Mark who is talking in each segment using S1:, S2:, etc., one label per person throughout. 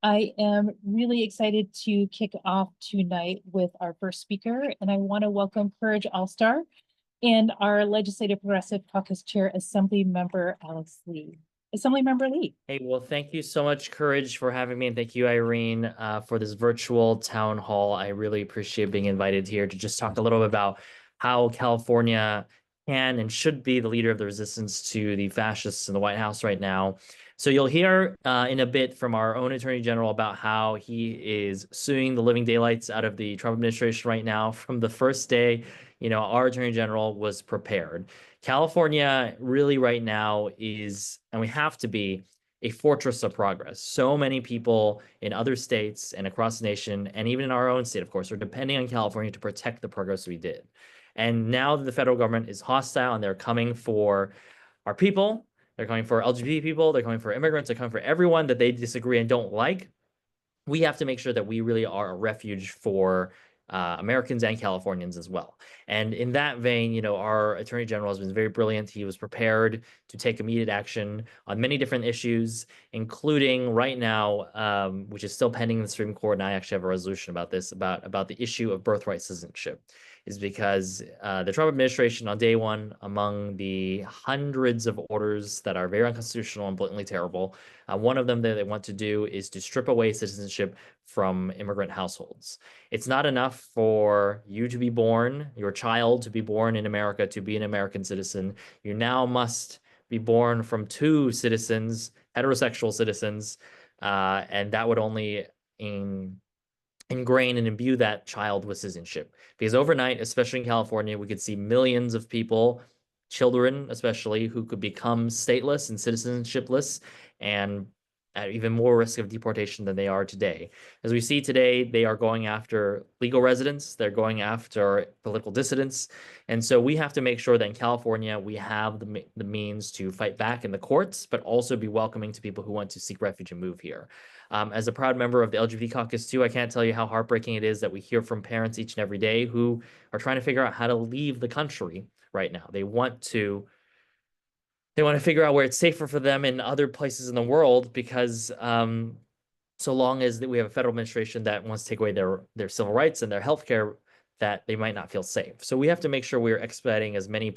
S1: I am really excited to kick off tonight with our first speaker, and I want to welcome Courage All-Star and our Legislative Progressive Caucus Chair, Assemblymember Alex Lee. Assemblymember Lee.
S2: Hey, well, thank you so much, Courage, for having me. And thank you, Irene, for this virtual town hall. I really appreciate being invited here to just talk a little bit about how California can and should be the leader of the resistance to the fascists in the White House right now. So you'll hear in a bit from our own Attorney General about how he is suing the living daylights out of the Trump administration right now. From the first day, our Attorney General was prepared. California really right now is, and we have to be, a fortress of progress. So many people in other states and across the nation, and even in our own state, of course, are depending on California to protect the progress we did. And now that the federal government is hostile and they're coming for our people, they're coming for LGBT people, they're coming for immigrants, they're coming for everyone that they disagree and don't like, we have to make sure that we really are a refuge for Americans and Californians as well. And in that vein, our Attorney General has been very brilliant. He was prepared to take immediate action on many different issues, including right now, which is still pending in the Supreme Court, and I actually have a resolution about this, about the issue of birthright citizenship, is because the Trump administration on day one, among the hundreds of orders that are very unconstitutional and blatantly terrible, one of them that they want to do is to strip away citizenship from immigrant households. It's not enough for you to be born, your child to be born in America, to be an American citizen. You now must be born from two citizens, heterosexual citizens, and that would only ingrain and imbue that child with citizenship. Because overnight, especially in California, we could see millions of people, children especially, who could become stateless and citizenshipless and at even more risk of deportation than they are today. As we see today, they are going after legal residents, they're going after political dissidents. And so we have to make sure that in California, we have the means to fight back in the courts, but also be welcoming to people who want to seek refuge and move here. As a proud member of the LGBT caucus too, I can't tell you how heartbreaking it is that we hear from parents each and every day who are trying to figure out how to leave the country right now. They want to figure out where it's safer for them in other places in the world because so long as we have a federal administration that wants to take away their civil rights and their health care, that they might not feel safe. So we have to make sure we're expediting as many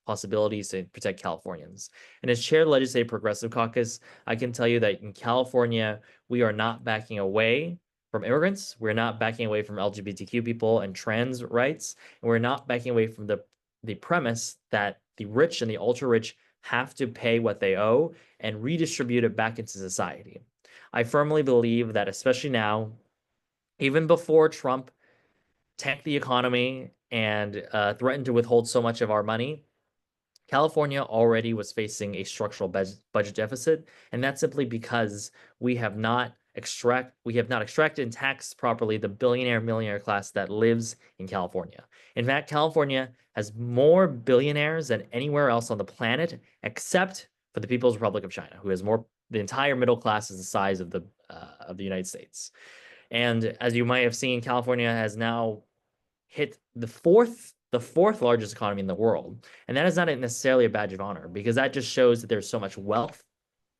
S2: possibilities to protect Californians. And as chair of the Legislative Progressive Caucus, I can tell you that in California, we are not backing away from immigrants. We're not backing away from LGBTQ people and trans rights. And we're not backing away from the premise that the rich and the ultra rich have to pay what they owe and redistribute it back into society. I firmly believe that, especially now, even before Trump tanked the economy and threatened to withhold so much of our money, California already was facing a structural budget deficit, and that's simply because we have not extracted and taxed properly the billionaire millionaire class that lives in California. In fact, California has more billionaires than anywhere else on the planet, except for the People's Republic of China, who has more. The entire middle class is the size of the United States. And as you might have seen, California has now hit the fourth largest economy in the world. And that is not necessarily a badge of honor, because that just shows that there's so much wealth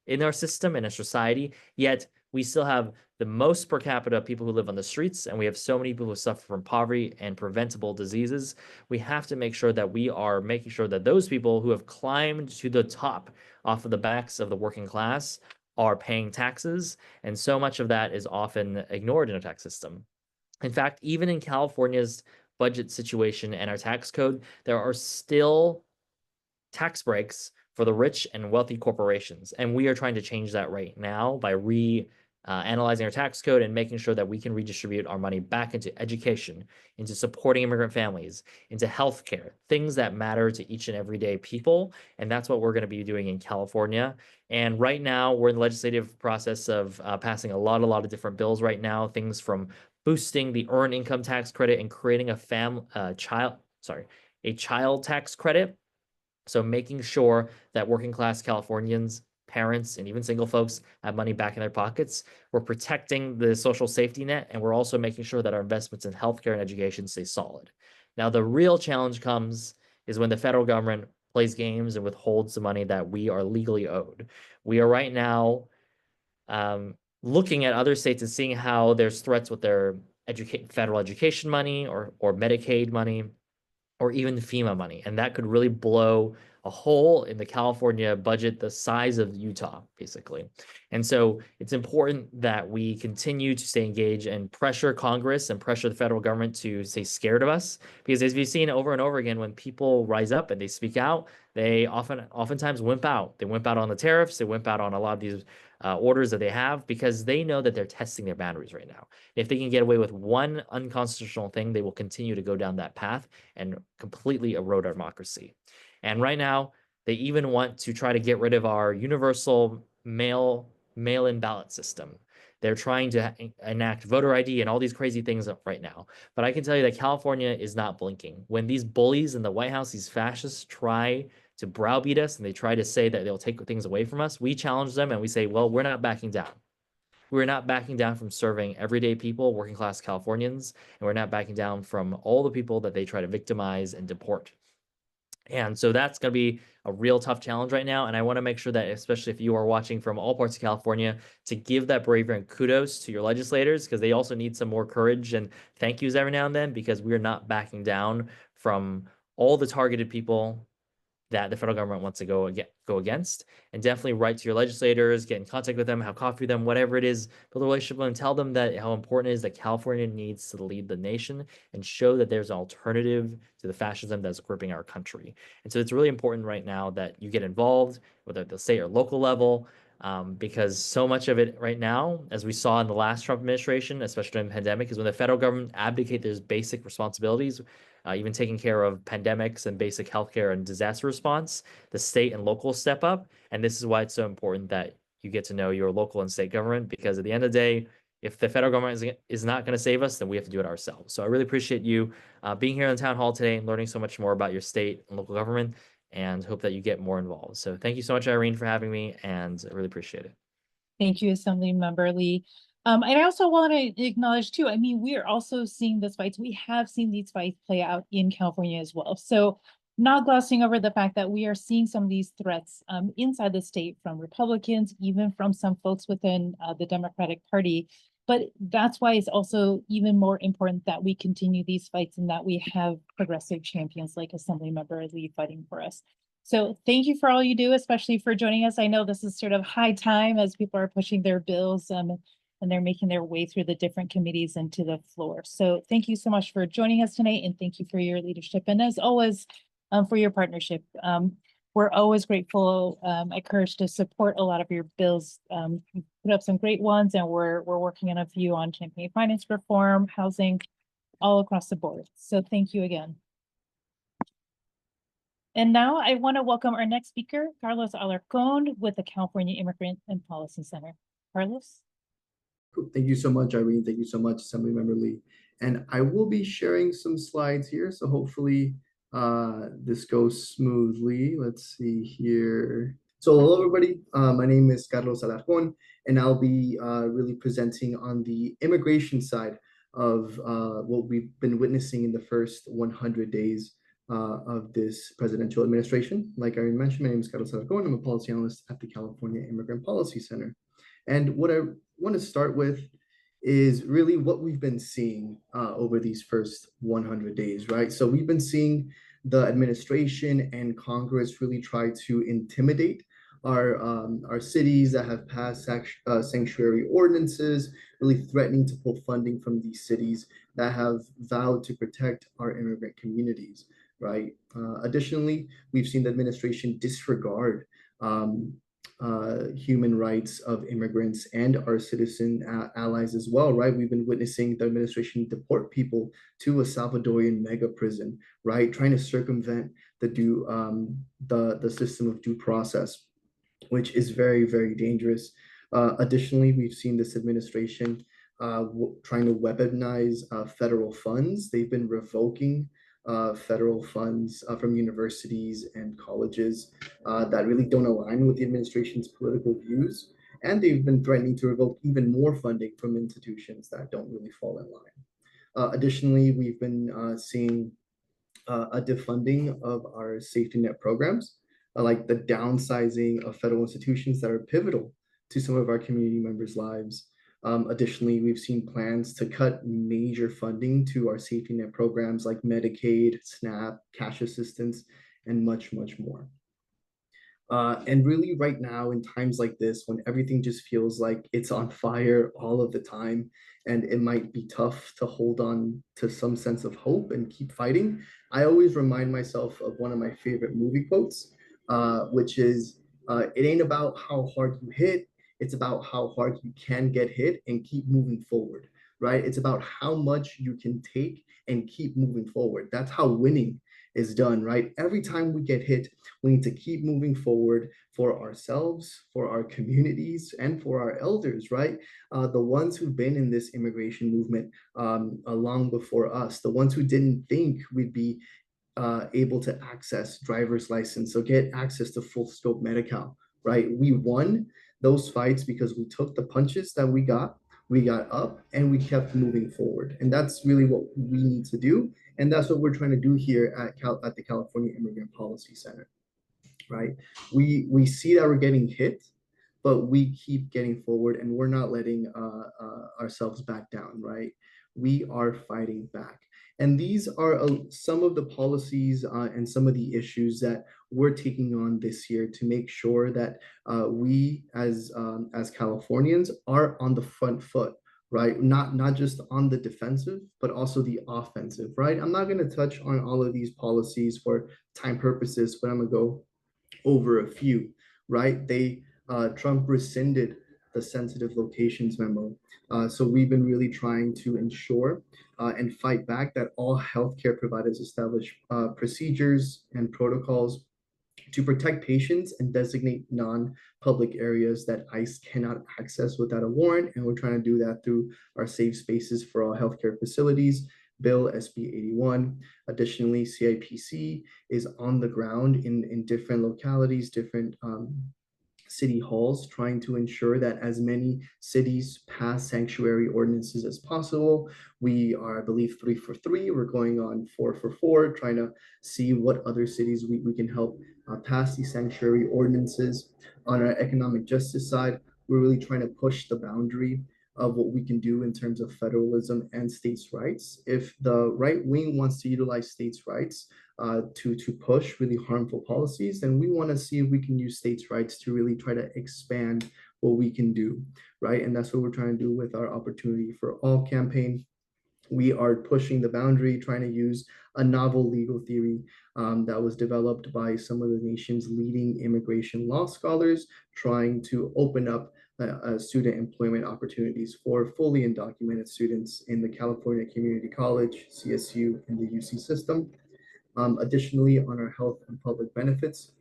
S2: in our system and our society, yet we still have the most per capita people who live on the streets, and we have so many people who suffer from poverty and preventable diseases. We have to make sure that we are making sure that those people who have climbed to the top off of the backs of the working class are paying taxes, and so much of that is often ignored in our tax system. In fact, even in California's budget situation and our tax code, there are still tax breaks for the rich and wealthy corporations. And we are trying to change that right now by analyzing our tax code and making sure that we can redistribute our money back into education, into supporting immigrant families, into healthcare, things that matter to each and everyday people. And that's what we're going to be doing in California. And right now, we're in the legislative process of passing a lot of different bills right now, things from boosting the earned income tax credit and creating a child tax credit. So making sure that working class Californians, parents, and even single folks have money back in their pockets. We're protecting the social safety net, and we're also making sure that our investments in healthcare and education stay solid. Now, the real challenge is when the federal government plays games and withholds the money that we are legally owed. We are right now looking at other states and seeing how there's threats with their federal education money or Medicaid money or even FEMA money. And that could really blow a hole in the California budget the size of Utah, basically. And so it's important that we continue to stay engaged and pressure Congress and pressure the federal government to stay scared of us. Because as we've seen over and over again, when people rise up and they speak out, they oftentimes wimp out. They wimp out on the tariffs, they wimp out on a lot of these orders that they have because they know that they're testing their boundaries right now. If they can get away with one unconstitutional thing, they will continue to go down that path and completely erode our democracy. And right now, they even want to try to get rid of our universal mail-in ballot system. They're trying to enact voter ID and all these crazy things right now. But I can tell you that California is not blinking. When these bullies in the White House, these fascists try to browbeat us and they try to say that they'll take things away from us, we challenge them and we say, well, we're not backing down. We're not backing down from serving everyday people, working class Californians, and we're not backing down from all the people that they try to victimize and deport. And so that's going to be a real tough challenge right now. And I want to make sure that, especially if you are watching from all parts of California, to give that bravery and kudos to your legislators because they also need some more courage and thank yous every now and then because we're not backing down from all the targeted people that the federal government wants to go against, and definitely write to your legislators, get in contact with them, have coffee with them, whatever it is, build a relationship with them, tell them that how important it is that California needs to lead the nation and show that there's an alternative to the fascism that's gripping our country. And so it's really important right now that you get involved, whether at the state or local level, because so much of it right now, as we saw in the last Trump administration, especially during the pandemic, is when the federal government abdicate their basic responsibilities, even taking care of pandemics and basic healthcare and disaster response, the state and local step up. And this is why it's so important that you get to know your local and state government, because at the end of the day, if the federal government is not going to save us, then we have to do it ourselves. So I really appreciate you being here in the town hall today and learning so much more about your state and local government, and hope that you get more involved. So thank you so much, Irene, for having me, and I really appreciate it.
S1: Thank you, Assemblymember Lee. And I also want to acknowledge too, I mean, we are also seeing this fights. We have seen these fights play out in California as well. So not glossing over the fact that we are seeing some of these threats inside the state from Republicans, even from some folks within the Democratic Party. But that's why it's also even more important that we continue these fights and that we have progressive champions like Assemblymember Lee fighting for us. So thank you for all you do, especially for joining us. I know this is sort of high time as people are pushing their bills and they're making their way through the different committees and to the floor. So thank you so much for joining us tonight, and thank you for your leadership. And as always, for your partnership. We're always grateful at Courage to support a lot of your bills. You put up some great ones, and we're working on a few on campaign finance reform, housing, all across the board. So thank you again. And now I want to welcome our next speaker, Carlos Alarcon with the California Immigrant and Policy Center. Carlos.
S3: Cool. Thank you so much, Irene. Thank you so much, Assemblymember Lee. And I will be sharing some slides here, so hopefully this goes smoothly. Let's see here. So hello, everybody. My name is Carlos Alarcon, and I'll be really presenting on the immigration side of what we've been witnessing in the first 100 days of this presidential administration. Like Irene mentioned, my name is Carlos Alarcon. I'm a policy analyst at the California Immigrant Policy Center. And what I want to start with is really what we've been seeing over these first 100 days, right? So we've been seeing the administration and Congress really try to intimidate our cities that have passed sanctuary ordinances, really threatening to pull funding from these cities that have vowed to protect our immigrant communities, right? Additionally, we've seen the administration disregard human rights of immigrants and our citizen allies as well, right? We've been witnessing the administration deport people to a Salvadorian mega prison, right? Trying to circumvent the system of due process, which is very, very dangerous. Additionally, we've seen this administration trying to weaponize federal funds. They've been revoking federal funds from universities and colleges that really don't align with the administration's political views. And they've been threatening to revoke even more funding from institutions that don't really fall in line. Additionally, we've been seeing a defunding of our safety net programs, like the downsizing of federal institutions that are pivotal to some of our community members' lives. Additionally, we've seen plans to cut major funding to our safety net programs like Medicaid, SNAP, cash assistance, and much, much more. And really right now in times like this, when everything just feels like it's on fire all of the time, and it might be tough to hold on to some sense of hope and keep fighting, I always remind myself of one of my favorite movie quotes, which is, it ain't about how hard you hit, it's about how hard you can get hit and keep moving forward, right? It's about how much you can take and keep moving forward. That's how winning is done, right? Every time we get hit, we need to keep moving forward for ourselves, for our communities, and for our elders, right? The ones who've been in this immigration movement long before us, the ones who didn't think we'd be able to access driver's license, so get access to full scope Medi-Cal, right? We won those fights because we took the punches that we got up, and we kept moving forward. And that's really what we need to do. And that's what we're trying to do here at the California Immigrant Policy Center, right? We see that we're getting hit, but we keep getting forward, and we're not letting ourselves back down, right? We are fighting back. And these are some of the policies and some of the issues that we're taking on this year to make sure that we as Californians are on the front foot, right? Not just on the defensive, but also the offensive, right? I'm not going to touch on all of these policies for time purposes, but I'm going to go over a few, right? Trump rescinded the sensitive locations memo. So we've been really trying to ensure and fight back that all healthcare providers establish procedures and protocols to protect patients and designate non-public areas that ICE cannot access without a warrant. And we're trying to do that through our safe spaces for all healthcare facilities, Bill SB 81. Additionally, CIPC is on the ground in different localities, different city halls, trying to ensure that as many cities pass sanctuary ordinances as possible. We are, I believe, 3 for 3. We're going on 4 for 4, trying to see what other cities we can help pass these sanctuary ordinances. On our economic justice side, we're really trying to push the boundary of what we can do in terms of federalism and states' rights. If the right wing wants to utilize states' rights to push really harmful policies, then we want to see if we can use states' rights to really try to expand what we can do, right? And that's what we're trying to do with our Opportunity for All campaign. We are pushing the boundary, trying to use a novel legal theory that was developed by some of the nation's leading immigration law scholars, trying to open up student employment opportunities for fully undocumented students in the California Community College, CSU, and the UC system. Additionally, on our health and public benefits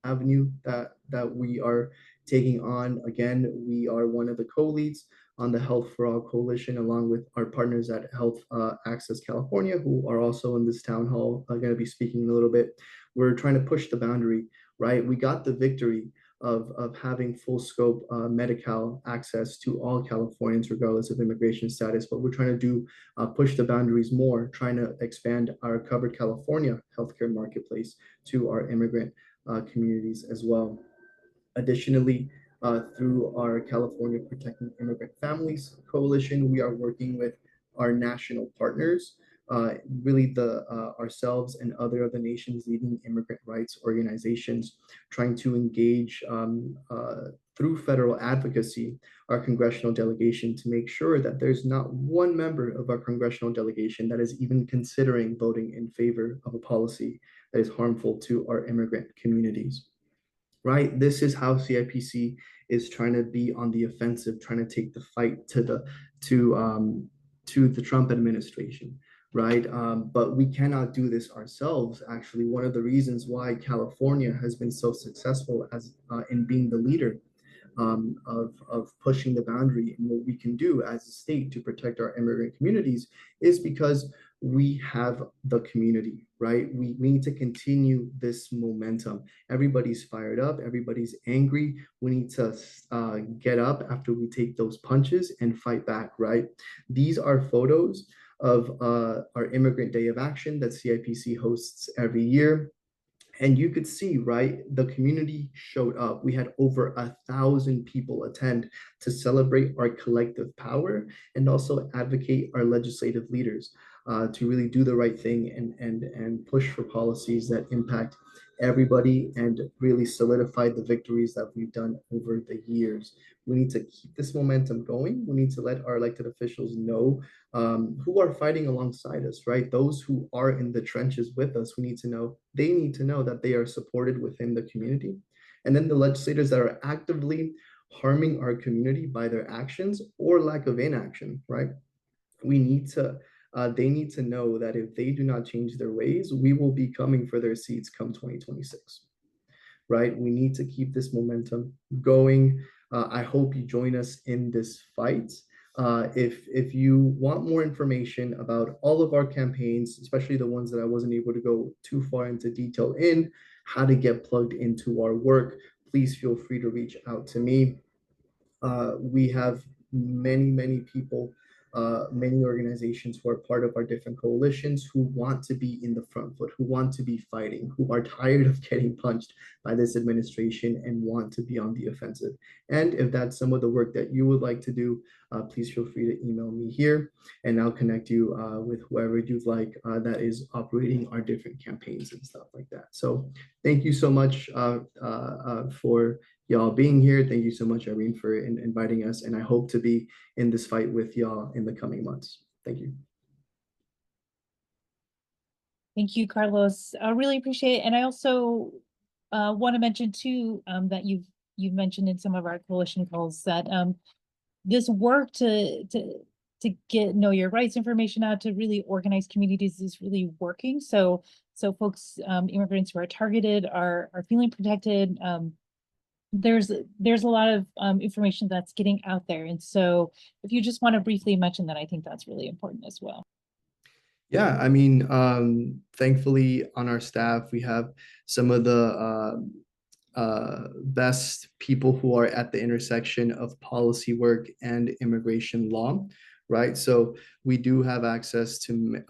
S3: avenue that we are taking on, again, we are one of the co-leads on the Health for All Coalition, along with our partners at Health Access California, who are also in this town hall, going to be speaking in a little bit. We're trying to push the boundary, right? We got the victory of having full scope Medi-Cal access to all Californians, regardless of immigration status. But we're trying to do push the boundaries more, trying to expand our Covered California healthcare marketplace to our immigrant communities as well. Additionally, through our California Protecting Immigrant Families Coalition, we are working with our national partners, really ourselves and other of the nation's leading immigrant rights organizations, trying to engage through federal advocacy, our congressional delegation, to make sure that there's not one member of our congressional delegation that is even considering voting in favor of a policy that is harmful to our immigrant communities. Right? This is how CIPC is trying to be on the offensive, trying to take the fight to the Trump administration, right? But we cannot do this ourselves. Actually, one of the reasons why California has been so successful as in being the leader of pushing the boundary and what we can do as a state to protect our immigrant communities is because we have the community, right? We need to continue this momentum. Everybody's fired up. Everybody's angry. We need to get up after we take those punches and fight back, right? These are photos of our Immigrant Day of Action that CIPC hosts every year. And you could see, right, the community showed up. We had over 1,000 people attend to celebrate our collective power and also advocate our legislative leaders to really do the right thing and push for policies that impact everybody and really solidify the victories that we've done over the years. We need to keep this momentum going. We need to let our elected officials know who are fighting alongside us, right? Those who are in the trenches with us, they need to know that they are supported within the community. And then the legislators that are actively harming our community by their actions or lack of inaction, right? They need to know that if they do not change their ways, we will be coming for their seats come 2026, right? We need to keep this momentum going. I hope you join us in this fight. If you want more information about all of our campaigns, especially the ones that I wasn't able to go too far into detail in, how to get plugged into our work, please feel free to reach out to me. We have many people, many organizations who are part of our different coalitions who want to be in the front foot, who want to be fighting, who are tired of getting punched by this administration and want to be on the offensive. And if that's some of the work that you would like to do, please feel free to email me here and I'll connect you with whoever you'd like that is operating our different campaigns and stuff like that. So thank you so much for y'all being here. Thank you so much, Irene, for inviting us. And I hope to be in this fight with y'all in the coming months. Thank you.
S1: Thank you, Carlos. I really appreciate it. And I also want to mention too that you've mentioned in some of our coalition calls that this work to get know your rights information out, to really organize communities is really working. So folks, immigrants who are targeted are feeling protected. There's a lot of information that's getting out there. And so if you just want to briefly mention that, I think that's really important as well.
S3: Yeah, I mean, thankfully on our staff, we have some of the best people who are at the intersection of policy work and immigration law, right? So we do have access to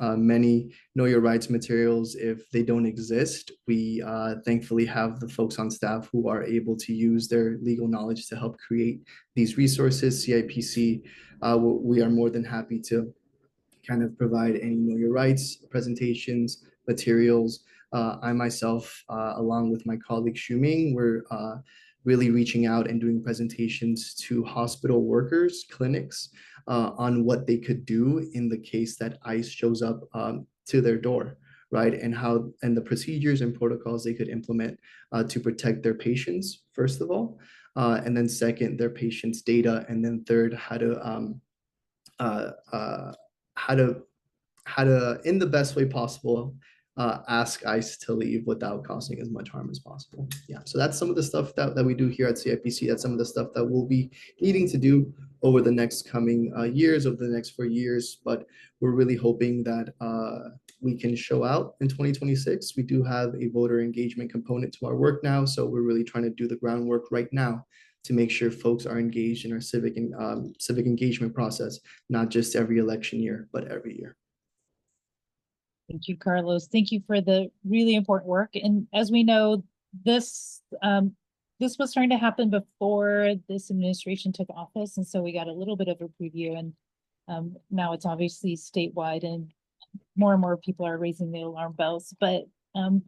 S3: many Know Your Rights materials. If they don't exist, we thankfully have the folks on staff who are able to use their legal knowledge to help create these resources. CIPC, we are more than happy to kind of provide any Know Your Rights presentations, materials. I myself, along with my colleague Shuming, we're really reaching out and doing presentations to hospital workers, clinics, on what they could do in the case that ICE shows up to their door, right? And the procedures and protocols they could implement to protect their patients, first of all, and then second, their patients' data, and then third, how to in the best way possible ask ICE to leave without causing as much harm as possible. Yeah, so that's some of the stuff that we do here at CIPC. That's some of the stuff that we'll be needing to do over the next coming years, over the next 4 years. But we're really hoping that we can show out in 2026. We do have a voter engagement component to our work now, so we're really trying to do the groundwork right now to make sure folks are engaged in our civic engagement process, not just every election year, but every year.
S1: Thank you, Carlos. Thank you for the really important work. And as we know, this was starting to happen before this administration took office. And so we got a little bit of a preview, and now it's obviously statewide and more people are raising the alarm bells, but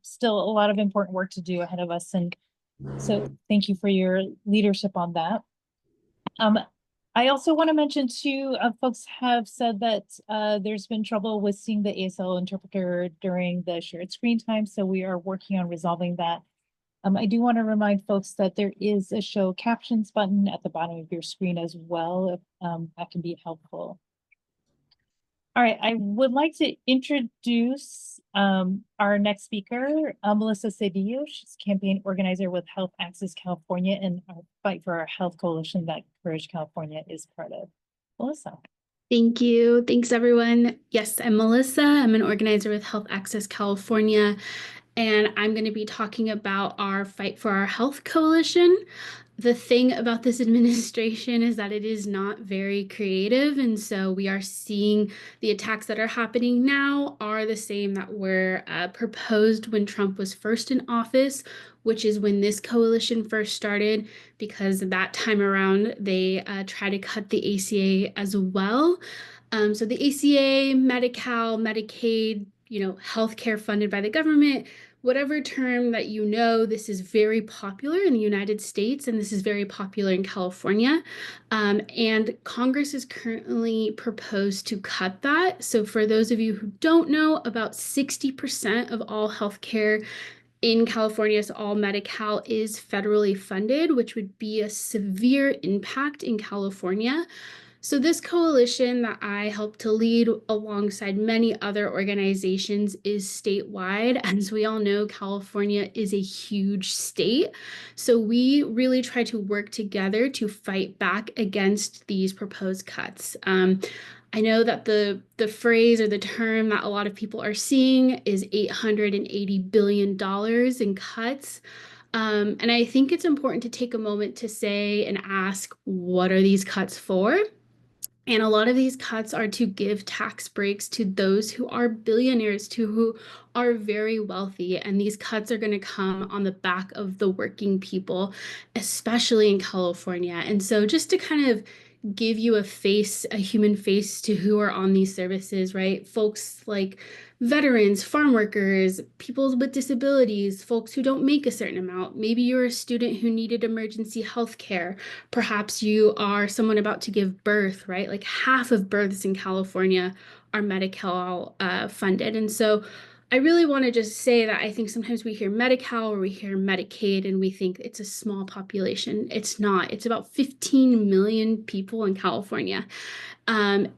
S1: still a lot of important work to do ahead of us. And so thank you for your leadership on that. I also want to mention too, folks have said that there's been trouble with seeing the ASL interpreter during the shared screen time. So we are working on resolving that. I do want to remind folks that there is a show captions button at the bottom of your screen as well, if that can be helpful. All right, I would like to introduce our next speaker, Melissa Cedillo. She's campaign organizer with Health Access California and our Fight for Our Health coalition that Courage California is part of. Melissa.
S4: Thank you. Thanks, everyone. Yes, I'm Melissa. I'm an organizer with Health Access California. and I'm going to be talking about our Fight for Our Health coalition. The thing about this administration is that it is not very creative, and so we are seeing the attacks that are happening now are the same that were proposed when Trump was first in office, which is when this coalition first started, because that time around they tried to cut the ACA as well. So the ACA, Medi-Cal, Medicaid, healthcare funded by the government, whatever term that you know, this is very popular in the United States, and this is very popular in California. And Congress is currently proposed to cut that. So for those of you who don't know, about 60% of all healthcare in California, so all Medi-Cal is federally funded, which would be a severe impact in California. So this coalition that I helped to lead alongside many other organizations is statewide. As we all know, California is a huge state. So we really try to work together to fight back against these proposed cuts. I know that the phrase or the term that a lot of people are seeing is $880 billion in cuts. And I think it's important to take a moment to say and ask, what are these cuts for? And a lot of these cuts are to give tax breaks to those who are billionaires, to who are very wealthy. And these cuts are going to come on the back of the working people, especially in California. And so just to kind of give you a human face to who are on these services, right? Folks like veterans, farm workers, people with disabilities, folks who don't make a certain amount. Maybe you're a student who needed emergency health care. Perhaps you are someone about to give birth, right? Like half of births in California are Medi-Cal funded. And so I really want to just say that I think sometimes we hear Medi-Cal or we hear Medicaid and we think it's a small population. It's not. It's about 15 million people in California. And,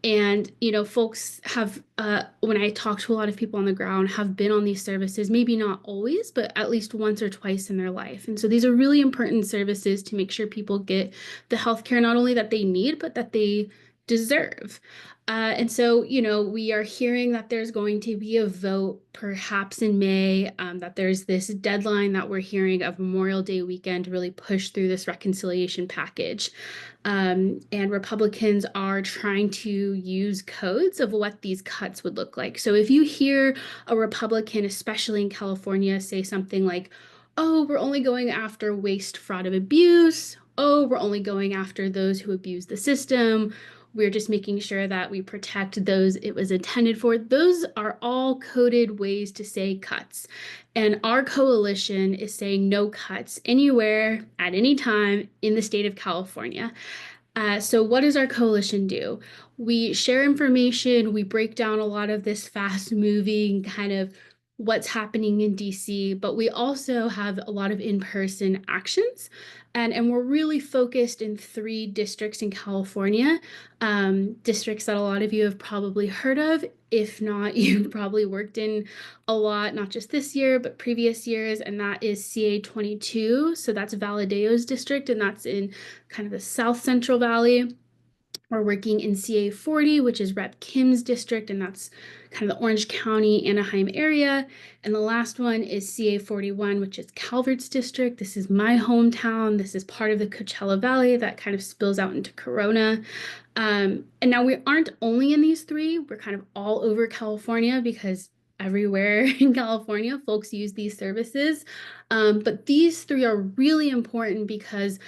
S4: folks have, when I talk to a lot of people on the ground, have been on these services, maybe not always, but at least once or twice in their life. And so these are really important services to make sure people get the healthcare not only that they need, but that they deserve. And so, we are hearing that there's going to be a vote perhaps in May, that there's this deadline that we're hearing of Memorial Day weekend to really push through this reconciliation package. And Republicans are trying to use codes of what these cuts would look like. So if you hear a Republican, especially in California, say something like, oh, we're only going after waste, fraud, and abuse. Oh, we're only going after those who abuse the system. We're just making sure that we protect those it was intended for. Those are all coded ways to say cuts. And our coalition is saying no cuts anywhere at any time in the state of California. So what does our coalition do? We share information, we break down a lot of this fast moving kind of what's happening in DC, but we also have a lot of in-person actions. And we're really focused in 3 districts in California, districts that a lot of you have probably heard of. If not, you've probably worked in a lot, not just this year, but previous years, and that is CA 22. So that's Valadeo's district, and that's in kind of the South Central Valley. We're working in CA 40, which is Rep. Kim's district, and that's kind of the Orange County, Anaheim area. And the last one is CA 41, which is Calvert's district. This is my hometown. This is part of the Coachella Valley that kind of spills out into Corona. And now we aren't only in these 3, we're kind of all over California because everywhere in California, folks use these services. But these 3 are really important because,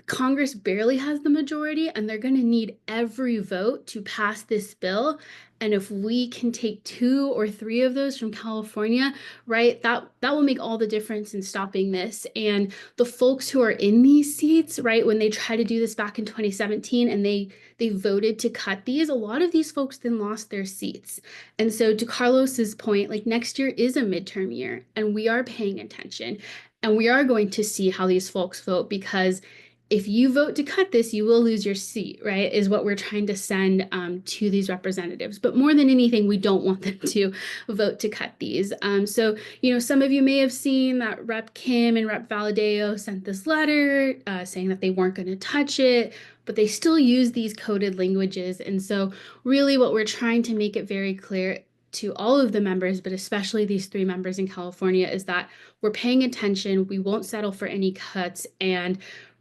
S4: Congress barely has the majority, and they're going to need every vote to pass this bill. And if we can take 2 or 3 of those from California, right, that will make all the difference in stopping this. And the folks who are in these seats, right, when they tried to do this back in 2017 and they voted to cut these, a lot of these folks then lost their seats. And so to Carlos's point, like next year is a midterm year, and we are paying attention, and we are going to see how these folks vote, because if you vote to cut this, you will lose your seat, right? Is what we're trying to send to these representatives. But more than anything, we don't want them to vote to cut these. So, some of you may have seen that Rep. Kim and Rep. Valadeo sent this letter saying that they weren't going to touch it, but they still use these coded languages. And so really what we're trying to make it very clear, to all of the members, but especially these 3 members in California, is that we're paying attention. We won't settle for any cuts, and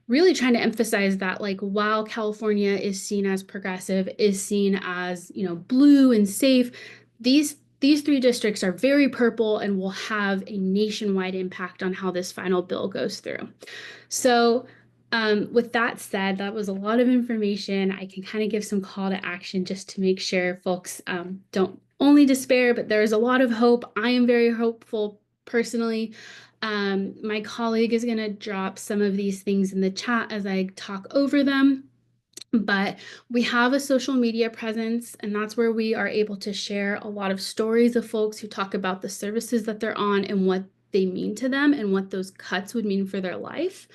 S4: really trying to emphasize that, like, while California is seen as progressive, is seen as, you know, blue and safe, these 3 districts are very purple and will have a nationwide impact on how this final bill goes through. So with that said, that was a lot of information. I can kind of give some call to action just to make sure folks don't only despair, but there's a lot of hope. I am very hopeful personally. My colleague is going to drop some of these things in the chat as I talk over them. But we have a social media presence, and that's where we are able to share a lot of stories of folks who talk about the services that they're on and what they mean to them and what those cuts would mean for their life.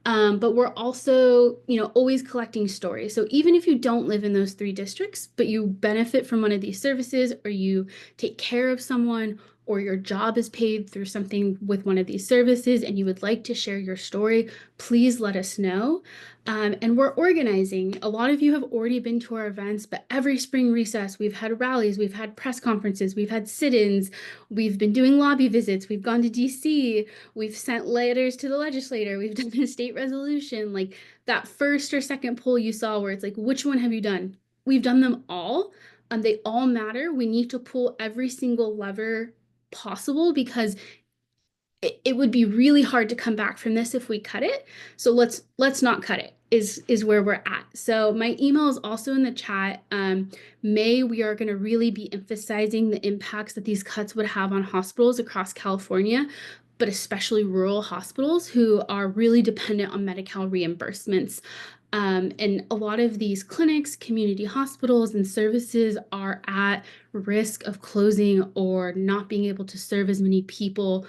S4: But we're also, you know, always collecting stories. So even if you don't live in those 3 districts, but you benefit from one of these services, or you take care of someone, or your job is paid through something with one of these services, and you would like to share your story, please let us know. And we're organizing. A lot of you have already been to our events, but every spring recess, we've had rallies, we've had press conferences, we've had sit-ins, we've been doing lobby visits, we've gone to DC, we've sent letters to the legislator, we've done a state resolution. Like that first or second poll you saw where it's like, which one have you done? We've done them all. They all matter. We need to pull every single lever possible, because it would be really hard to come back from this if we cut it. So let's not cut it is where we're at. So my email is also in the chat. We are going to really be emphasizing the impacts that these cuts would have on hospitals across California, but especially rural hospitals who are really dependent on Medi-Cal reimbursements. And a lot of these clinics, community hospitals, and services are at risk of closing or not being able to serve as many people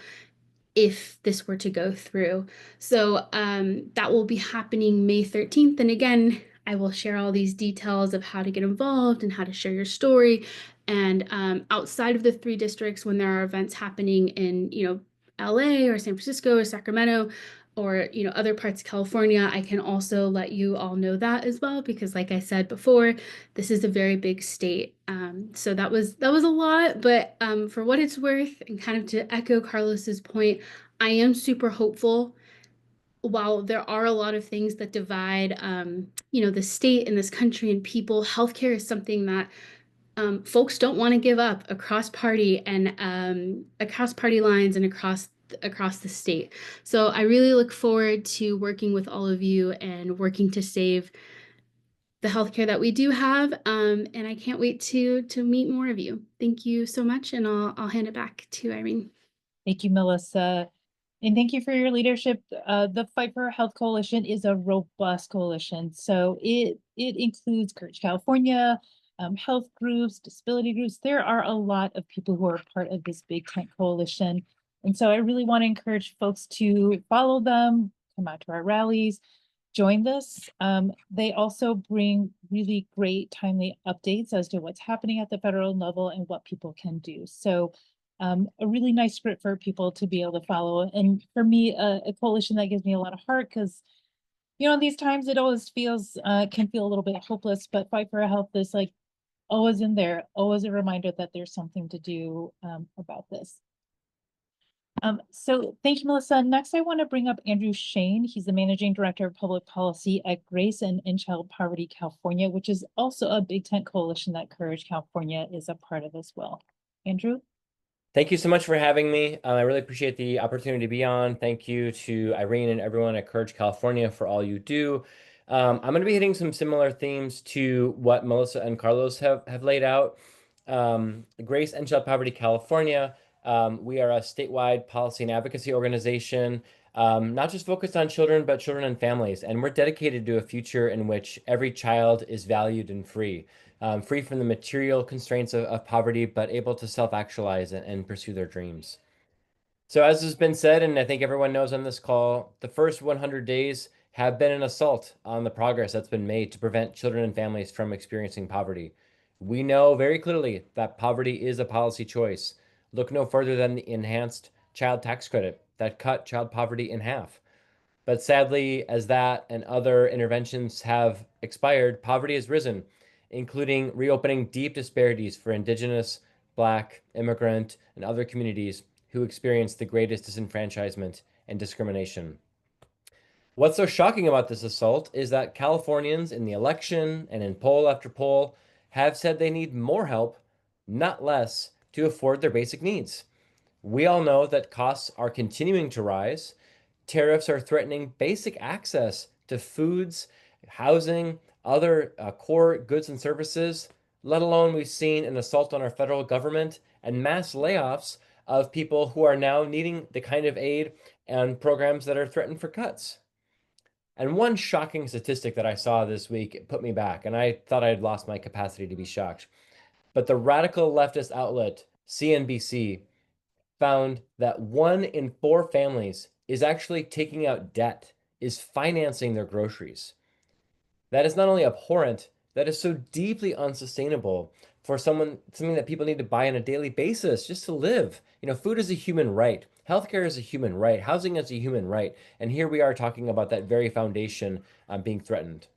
S4: if this were to go through. So that will be happening May 13th. And again, I will share all these details of how to get involved and how to share your story. And outside of the 3 districts, when there are events happening in, you know, LA or San Francisco or Sacramento, or, you know, other parts of California, I can also let you all know that as well, because like I said before, this is a very big state. So that was a lot, but for what it's worth, and kind of to echo Carlos's point, I am super hopeful. While there are a lot of things that divide, you know, the state and this country and people, healthcare is something that folks don't want to give up across party and across party lines and across the state. So I really look forward to working with all of you and working to save the healthcare that we do have. And I can't wait to meet more of you. Thank you so much, and I'll hand it back to Irene.
S1: Thank you, Melissa. And thank you for your leadership. The Fight for Health Coalition is a robust coalition. So it includes Courage California, health groups, disability groups. There are a lot of people who are part of this big tent coalition. And so I really want to encourage folks to follow them, come out to our rallies, join this. They also bring really great timely updates as to what's happening at the federal level and what people can do. So a really nice script for people to be able to follow. And for me, a coalition that gives me a lot of heart, because, you know, these times it always feels, can feel a little bit hopeless, but Fight for Health is like always in there, always a reminder that there's something to do about this. So thank you, Melissa. Next, I want to bring up Andrew Cheyne. He's the Managing Director of Public Policy at Grace and In Child Poverty California, which is also a big tent coalition that Courage California is a part of as well. Andrew?
S5: Thank you so much for having me. I really appreciate the opportunity to be on. Thank you to Irene and everyone at Courage California for all you do. I'm going to be hitting some similar themes to what Melissa and Carlos have laid out. Grace and Child Poverty California, we are a statewide policy and advocacy organization, not just focused on children, but children and families. And we're dedicated to a future in which every child is valued and free. Free from the material constraints of poverty, but able to self-actualize and pursue their dreams. So as has been said, and I think everyone knows on this call, the first 100 days have been an assault on the progress that's been made to prevent children and families from experiencing poverty. We know very clearly that poverty is a policy choice. Look no further than the enhanced child tax credit that cut child poverty in half. But sadly, as that and other interventions have expired, poverty has risen, including reopening deep disparities for Indigenous, Black, immigrant, and other communities who experience the greatest disenfranchisement and discrimination. What's so shocking about this assault is that Californians in the election and in poll after poll have said they need more help, not less, to afford their basic needs. We all know that costs are continuing to rise. Tariffs are threatening basic access to foods, housing, other core goods and services, let alone we've seen an assault on our federal government and mass layoffs of people who are now needing the kind of aid and programs that are threatened for cuts. And one shocking statistic that I saw this week put me back, and I thought I had lost my capacity to be shocked. But the radical leftist outlet, CNBC, found that 1 in 4 families is actually taking out debt, is financing their groceries. That is not only abhorrent, that is so deeply unsustainable for something that people need to buy on a daily basis just to live. Food is a human right. Healthcare is a human right. Housing is a human right. And here we are talking about that very foundation being threatened.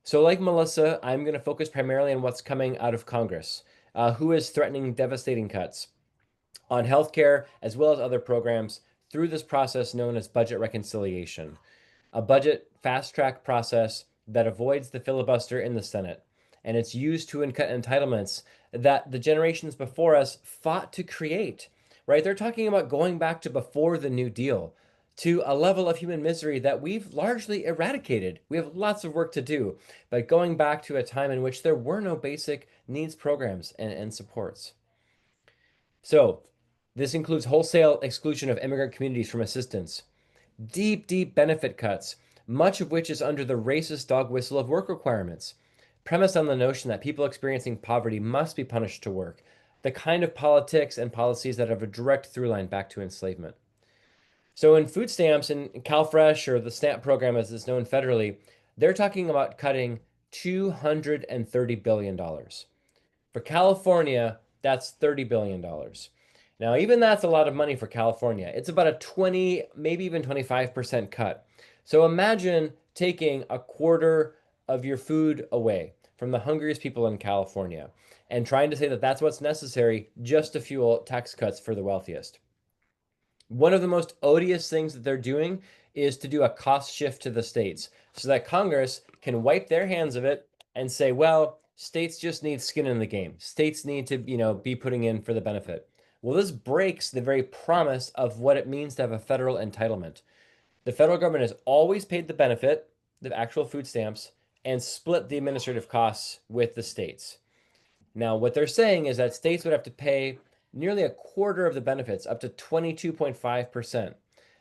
S5: So like Melissa, I'm going to focus primarily on what's coming out of Congress, who is threatening devastating cuts on healthcare as well as other programs through this process known as budget reconciliation, a budget fast track process that avoids the filibuster in the Senate. And it's used to cut entitlements that the generations before us fought to create, right? They're talking about going back to before the New Deal, to a level of human misery that we've largely eradicated. We have lots of work to do, but going back to a time in which there were no basic needs programs and supports. So this includes wholesale exclusion of immigrant communities from assistance, deep, deep benefit cuts, much of which is under the racist dog whistle of work requirements, premised on the notion that people experiencing poverty must be punished to work, the kind of politics and policies that have a direct through line back to enslavement. So in food stamps and CalFresh, or the SNAP program as it's known federally, they're talking about cutting $230 billion. For California, that's $30 billion. Now, even that's a lot of money for California. It's about a 20, maybe even 25% cut. So imagine taking a quarter of your food away from the hungriest people in California and trying to say that that's what's necessary just to fuel tax cuts for the wealthiest. One of the most odious things that they're doing is to do a cost shift to the states so that Congress can wipe their hands of it and say, well, states just need skin in the game. States need to, be putting in for the benefit. Well, this breaks the very promise of what it means to have a federal entitlement. The federal government has always paid the benefit, the actual food stamps, and split the administrative costs with the states. Now, what they're saying is that states would have to pay nearly a quarter of the benefits, up to 22.5%.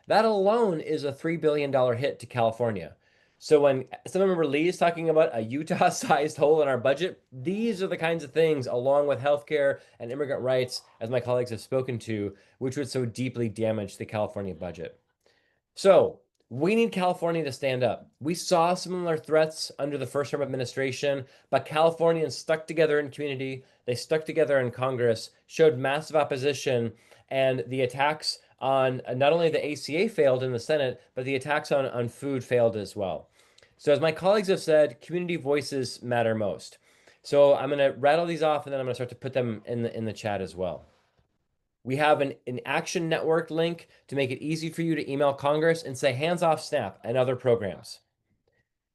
S5: That alone is a $3 billion hit to California. So when Assemblymember Lee is talking about a Utah-sized hole in our budget, these are the kinds of things, along with healthcare and immigrant rights, as my colleagues have spoken to, which would so deeply damage the California budget. So we need California to stand up. We saw similar threats under the first term administration, but Californians stuck together in community. They stuck together in Congress, showed massive opposition, and the attacks on not only the ACA failed in the Senate, but the attacks on food failed as well. So as my colleagues have said, community voices matter most. So I'm going to rattle these off, and then I'm going to start to put them in the chat as well. We have an Action Network link to make it easy for you to email Congress and say hands off SNAP and other programs.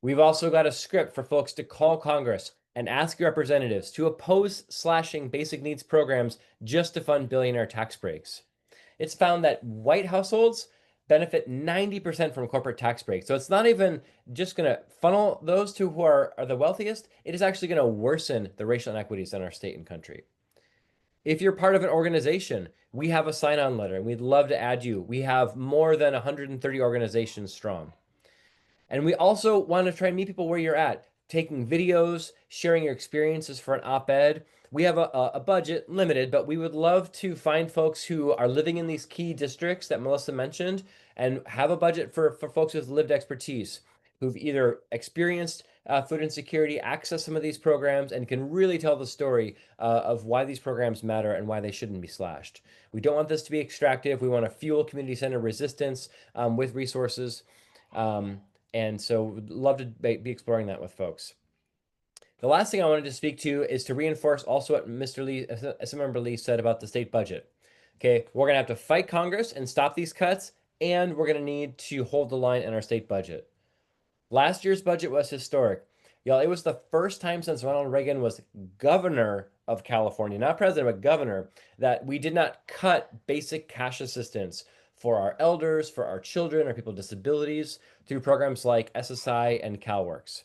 S5: We've also got a script for folks to call Congress and ask your representatives to oppose slashing basic needs programs just to fund billionaire tax breaks. It's found that white households benefit 90% from corporate tax breaks. So it's not even just going to funnel those to who are the wealthiest. It is actually going to worsen the racial inequities in our state and country. If you're part of an organization, we have a sign-on letter, and we'd love to add you. We have more than 130 organizations strong. And we also want to try and meet people where you're at, taking videos, sharing your experiences for an op-ed. We have a budget, limited, but we would love to find folks who are living in these key districts that Melissa mentioned and have a budget for folks with lived expertise who've either experienced food insecurity, access some of these programs, and can really tell the story of why these programs matter and why they shouldn't be slashed. We don't want this to be extractive. We want to fuel community-centered resistance with resources. And so we'd love to be exploring that with folks. The last thing I wanted to speak to is to reinforce also what Mr. Lee, Assemblymember Lee said about the state budget. Okay, we're gonna have to fight Congress and stop these cuts, and we're gonna need to hold the line in our state budget. Last year's budget was historic. Y'all, it was the first time since Ronald Reagan was governor of California, not president, but governor, that we did not cut basic cash assistance for our elders, for our children, our people with disabilities, through programs like SSI and CalWORKs.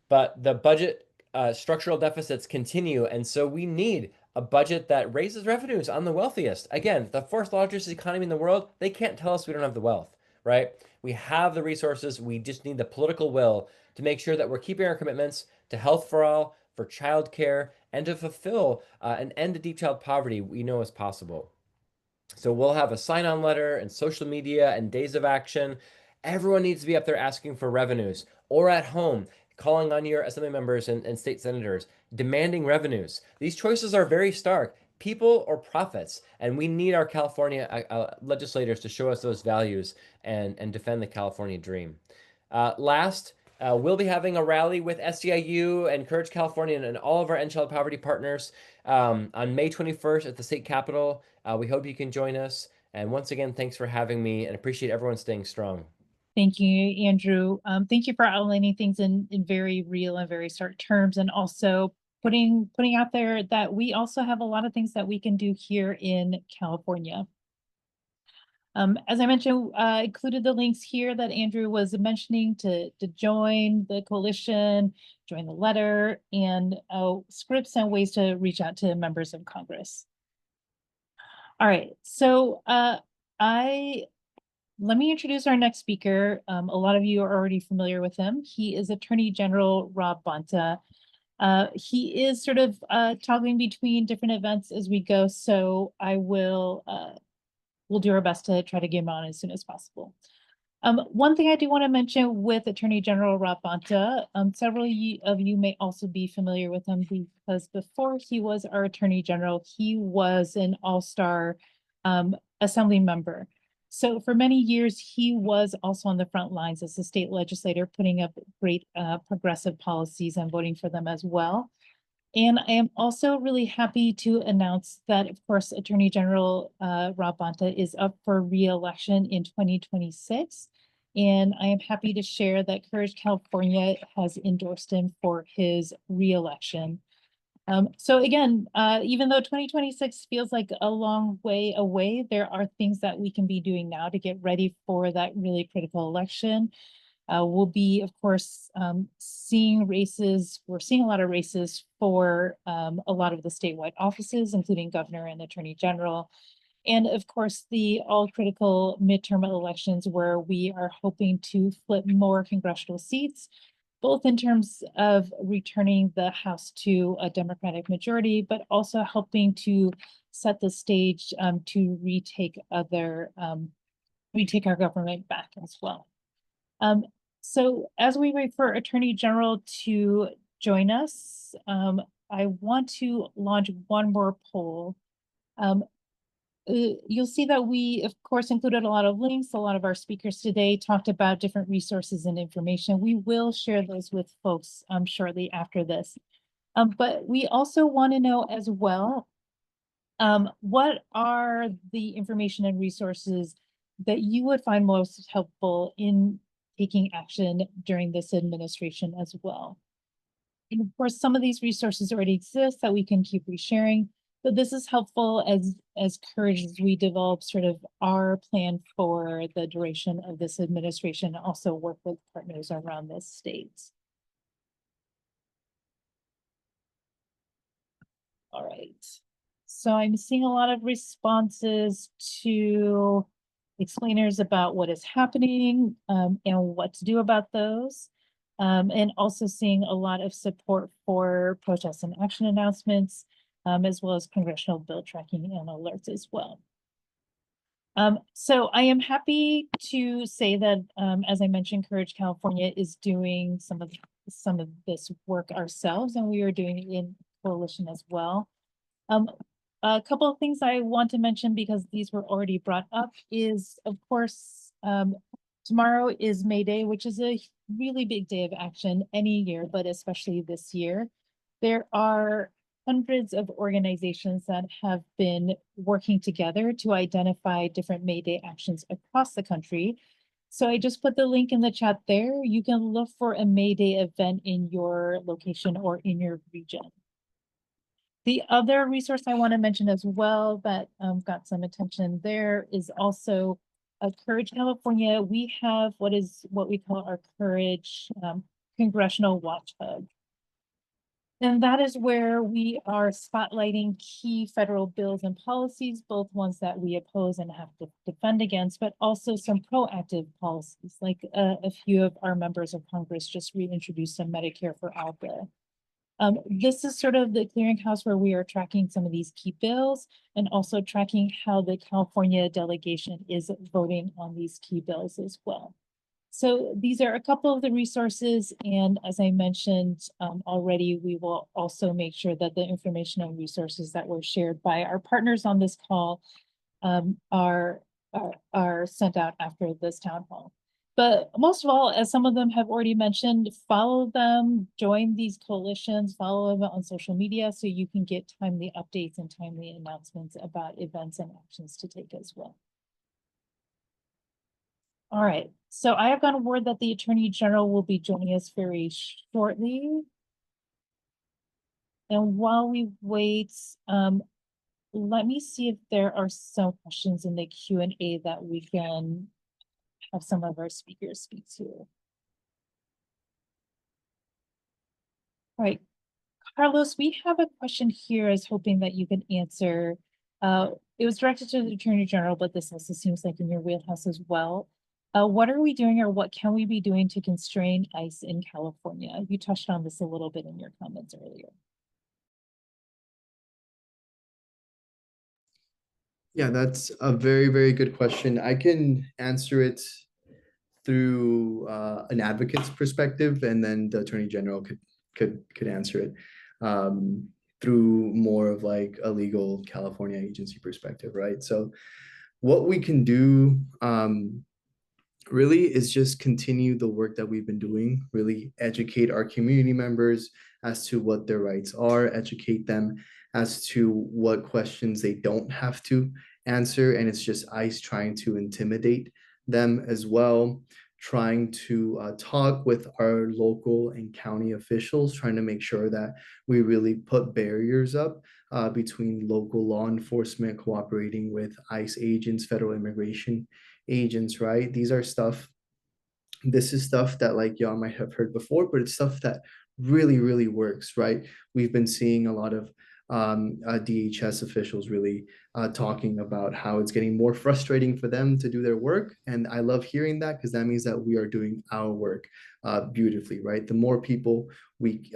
S5: But the budget structural deficits continue, and so we need a budget that raises revenues on the wealthiest. Again, the fourth largest economy in the world, they can't tell us we don't have the wealth, right? We have the resources, we just need the political will to make sure that we're keeping our commitments to health for all, for childcare, and to fulfill an end to deep child poverty we know is possible. So we'll have a sign-on letter and social media and days of action. Everyone needs to be up there asking for revenues, or at home calling on your assembly members and state senators, demanding revenues. These choices are very stark, people or profits, and we need our California legislators to show us those values and defend the California dream. Last, we'll be having a rally with SEIU and Courage California and all of our End Child Poverty partners on May 21st at the state capitol. We hope you can join us. And once again, thanks for having me, and appreciate everyone staying strong.
S1: Thank you, Andrew. Thank you for outlining things in very real and very stark terms, and also putting out there that we also have a lot of things that we can do here in California. As I mentioned, included the links here that Andrew was mentioning to join the coalition, join the letter, and scripts and ways to reach out to members of Congress. All right, so let me introduce our next speaker. A lot of you are already familiar with him. He is Attorney General Rob Bonta. He is sort of toggling between different events as we go, so I will we'll do our best to try to get him on as soon as possible. One thing I do want to mention with Attorney General Rob Bonta, several of you may also be familiar with him because before he was our Attorney General, he was an all-star Assembly member. So for many years, he was also on the front lines as a state legislator, putting up great progressive policies and voting for them as well. And I am also really happy to announce that, of course, Attorney General Rob Bonta is up for re-election in 2026. And I am happy to share that Courage California has endorsed him for his re-election. So again, even though 2026 feels like a long way away, there are things that we can be doing now to get ready for that really critical election. We'll be, of course, seeing races. We're seeing a lot of races for a lot of the statewide offices, including governor and attorney general. And of course, the all critical midterm elections where we are hoping to flip more congressional seats, both in terms of returning the House to a Democratic majority, but also helping to set the stage to retake our government back as well. So as we wait for Attorney General to join us, I want to launch one more poll. You'll see that we, of course, included a lot of links. A lot of our speakers today talked about different resources and information. We will share those with folks shortly after this. But we also want to know as well, what are the information and resources that you would find most helpful in taking action during this administration as well? And of course, some of these resources already exist that we can keep resharing. But this is helpful as Courage as we develop sort of our plan for the duration of this administration, and also work with partners around the states. All right. So I'm seeing a lot of responses to explainers about what is happening and what to do about those. And also seeing a lot of support for protests and action announcements, as well as congressional bill tracking and alerts as well. So I am happy to say that, as I mentioned, Courage California is doing some of this work ourselves, and we are doing it in coalition as well. A couple of things I want to mention, because these were already brought up, is of course Tomorrow is May Day, which is a really big day of action any year, but especially this year. There are hundreds of organizations that have been working together to identify different May Day actions across the country. So I just put the link in the chat there. You can look for a May Day event in your location or in your region. The other resource I want to mention as well that got some attention there is also Courage California. We have what we call our Courage Congressional Watch Hub. And that is where we are spotlighting key federal bills and policies, both ones that we oppose and have to defend against, but also some proactive policies, like a few of our members of Congress just reintroduced a Medicare for All bill. This is sort of the clearinghouse where we are tracking some of these key bills and also tracking how the California delegation is voting on these key bills as well. So these are a couple of the resources, and as I mentioned already, we will also make sure that the information and resources that were shared by our partners on this call are sent out after this town hall. But most of all, as some of them have already mentioned, follow them, join these coalitions, follow them on social media so you can get timely updates and timely announcements about events and actions to take as well. All right, so I have gotten word that the Attorney General will be joining us very shortly. And while we wait, let me see if there are some questions in the Q&A that we can have some of our speakers speak to. All right, Carlos, we have a question here I was hoping that you can answer. It was directed to the Attorney General, but this also seems like in your wheelhouse as well. What are we doing or what can we be doing to constrain ICE in California? You touched on this a little bit in your comments earlier.
S3: Yeah, that's a very, very good question. I can answer it through an advocate's perspective, and then the Attorney General could answer it through more of like a legal California agency perspective, right? So what we can do really is just continue the work that we've been doing, really educate our community members as to what their rights are, educate them as to what questions they don't have to answer. And it's just ICE trying to intimidate them as well, trying to talk with our local and county officials, trying to make sure that we really put barriers up between local law enforcement cooperating with ICE agents, federal immigration agents, right? This is stuff that like y'all might have heard before, but it's stuff that really, really works, right? We've been seeing a lot of DHS officials really talking about how it's getting more frustrating for them to do their work. And I love hearing that because that means that we are doing our work beautifully, right? The more people we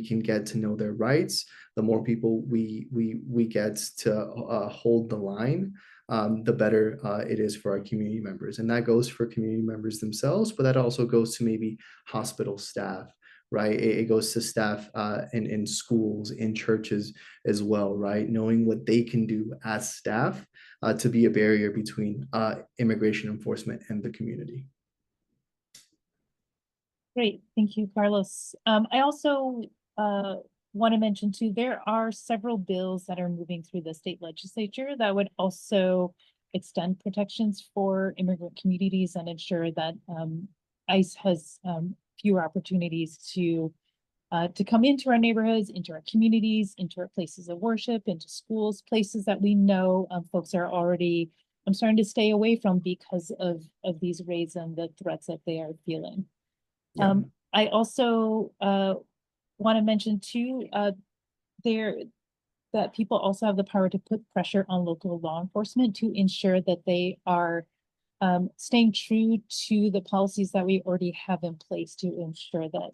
S3: can get to know their rights, the more people we get to hold the line, the better it is for our community members. And that goes for community members themselves, but that also goes to maybe hospital staff, right? It goes to staff in schools, in churches as well, right? Knowing what they can do as staff to be a barrier between immigration enforcement and the community.
S1: Great, thank you, Carlos. I also want to mention too, there are several bills that are moving through the state legislature that would also extend protections for immigrant communities and ensure that ICE has fewer opportunities to come into our neighborhoods, into our communities, into our places of worship, into schools, places that we know folks are already starting to stay away from because of these raids and the threats that they are feeling. Yeah. I also want to mention too, that people also have the power to put pressure on local law enforcement to ensure that they are staying true to the policies that we already have in place to ensure that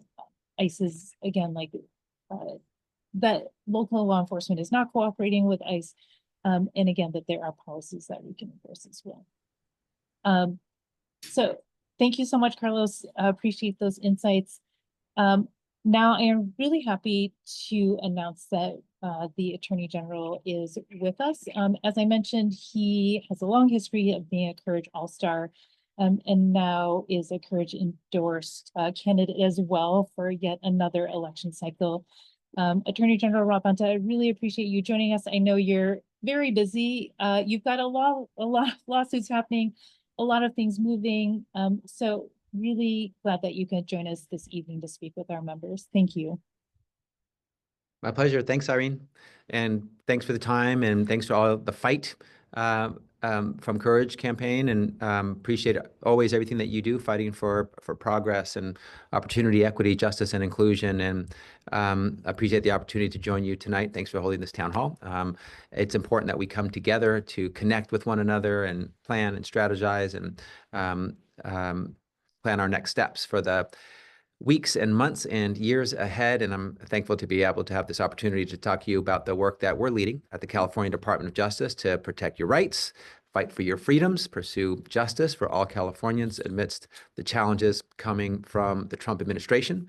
S1: ICE is, again, like that local law enforcement is not cooperating with ICE, and again, that there are policies that we can enforce as well. So thank you so much, Carlos. Appreciate those insights. Now I am really happy to announce that the Attorney General is with us. As I mentioned, he has a long history of being a Courage All-Star. and now is a Courage endorsed candidate as well for yet another election cycle. Attorney General Rob Bonta, I really appreciate you joining us. I know you're very busy. You've got a lot of lawsuits happening, a lot of things moving. So really glad that you can join us this evening to speak with our members. Thank you.
S6: My pleasure. Thanks, Irene. And thanks for the time, and thanks for all the fight from Courage campaign, and appreciate always everything that you do fighting for progress and opportunity, equity, justice, and inclusion. And appreciate the opportunity to join you tonight. Thanks for holding this town hall. It's important that we come together to connect with one another and plan and strategize and plan our next steps for the weeks and months and years ahead. And I'm thankful to be able to have this opportunity to talk to you about the work that we're leading at the California Department of Justice to protect your rights, fight for your freedoms, pursue justice for all Californians amidst the challenges coming from the Trump administration.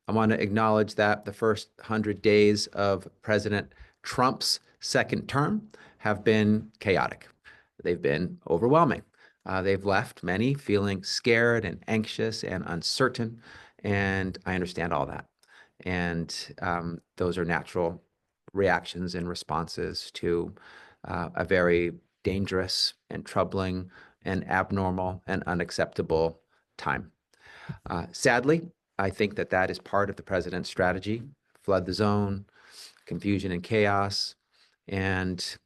S6: I want to acknowledge that the first 100 days of President Trump's second term have been chaotic. They've been overwhelming. They've left many feeling scared and anxious and uncertain. And I understand all that. And those are natural reactions and responses to a very dangerous and troubling and abnormal and unacceptable time. Sadly, I think that that is part of the president's strategy: flood the zone, confusion and chaos, and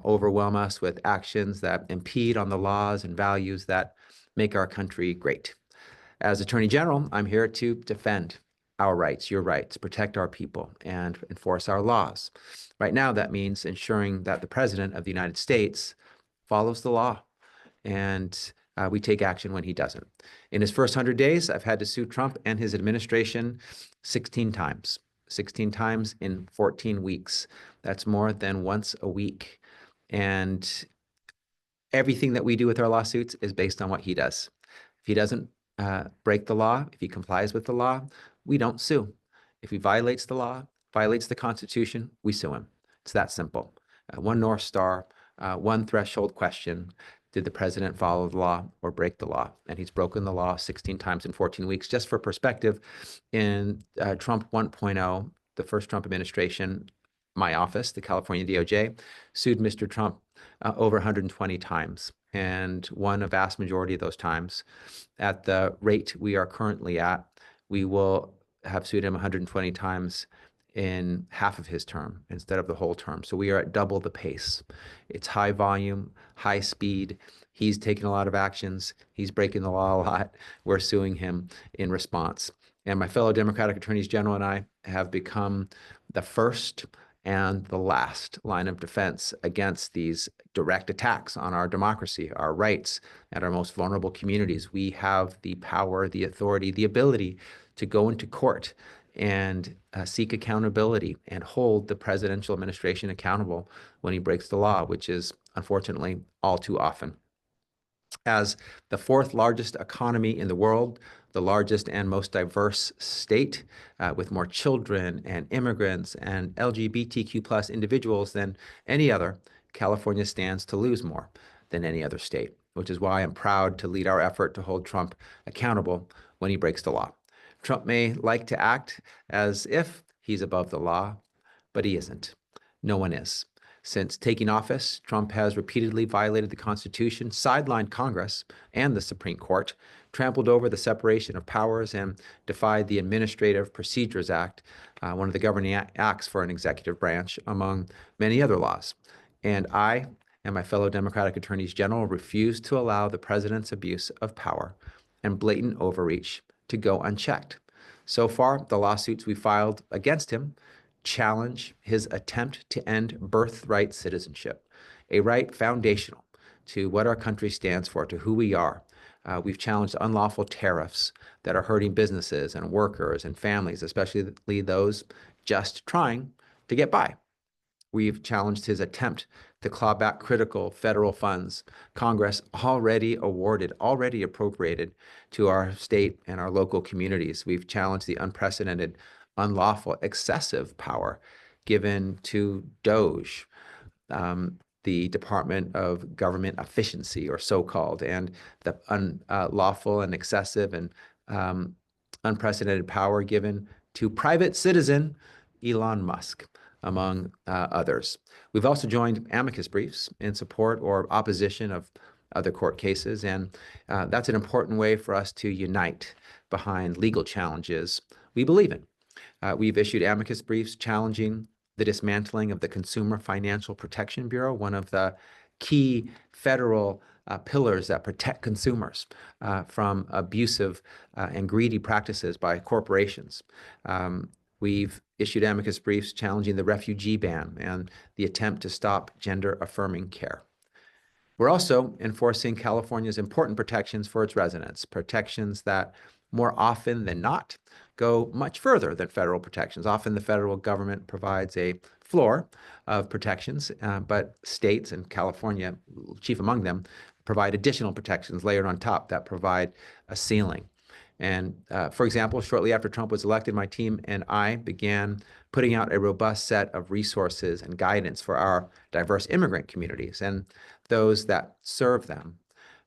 S6: overwhelm us with actions that impede on the laws and values that make our country great. As Attorney General, I'm here to defend our rights, your rights, protect our people, and enforce our laws. Right now, that means ensuring that the President of the United States follows the law, and we take action when he doesn't. In his first 100 days, I've had to sue Trump and his administration 16 times. 16 times in 14 weeks. That's more than once a week. And everything that we do with our lawsuits is based on what he does. If he doesn't break the law, if he complies with the law, we don't sue. If he violates the law, violates the Constitution, we sue him. It's that simple. One North Star, one threshold question: did the president follow the law or break the law? And he's broken the law 16 times in 14 weeks. Just for perspective, in Trump 1.0, the first Trump administration, my office, the California DOJ, sued Mr. Trump over 120 times, and won a vast majority of those times. At the rate we are currently at, we will have sued him 120 times in half of his term instead of the whole term. So we are at double the pace. It's high volume, high speed. He's taken a lot of actions. He's breaking the law a lot. We're suing him in response. And my fellow Democratic attorneys general and I have become the first and the last line of defense against these direct attacks on our democracy, our rights, and our most vulnerable communities. We have the power, the authority, the ability to go into court and seek accountability and hold the presidential administration accountable when he breaks the law, which is unfortunately all too often. As the fourth largest economy in the world, the largest and most diverse state, with more children and immigrants and LGBTQ+ individuals than any other, California stands to lose more than any other state, which is why I'm proud to lead our effort to hold Trump accountable when he breaks the law. Trump may like to act as if he's above the law, but he isn't. No one is. Since taking office, Trump has repeatedly violated the Constitution, sidelined Congress and the Supreme Court, trampled over the separation of powers, and defied the Administrative Procedures Act, one of the governing acts for an executive branch, among many other laws. And I and my fellow Democratic attorneys general refuse to allow the president's abuse of power and blatant overreach to go unchecked. So far, the lawsuits we filed against him challenge his attempt to end birthright citizenship, a right foundational to what our country stands for, to who we are. We've challenged unlawful tariffs that are hurting businesses and workers and families, especially those just trying to get by. We've challenged his attempt to claw back critical federal funds Congress already awarded, already appropriated to our state and our local communities. We've challenged the unprecedented, unlawful, excessive power given to DOJ, the Department of Government Efficiency, or so-called, and the unlawful and excessive and unprecedented power given to private citizen Elon Musk, among others. We've also joined amicus briefs in support or opposition of other court cases, and that's an important way for us to unite behind legal challenges we believe in. We've issued amicus briefs challenging the dismantling of the Consumer Financial Protection Bureau, one of the key federal pillars that protect consumers from abusive and greedy practices by corporations. We've issued amicus briefs challenging the refugee ban and the attempt to stop gender-affirming care. We're also enforcing California's important protections for its residents, protections that more often than not go much further than federal protections. Often the federal government provides a floor of protections, but states, and California, chief among them, provide additional protections layered on top that provide a ceiling. And for example, shortly after Trump was elected, my team and I began putting out a robust set of resources and guidance for our diverse immigrant communities and those that serve them.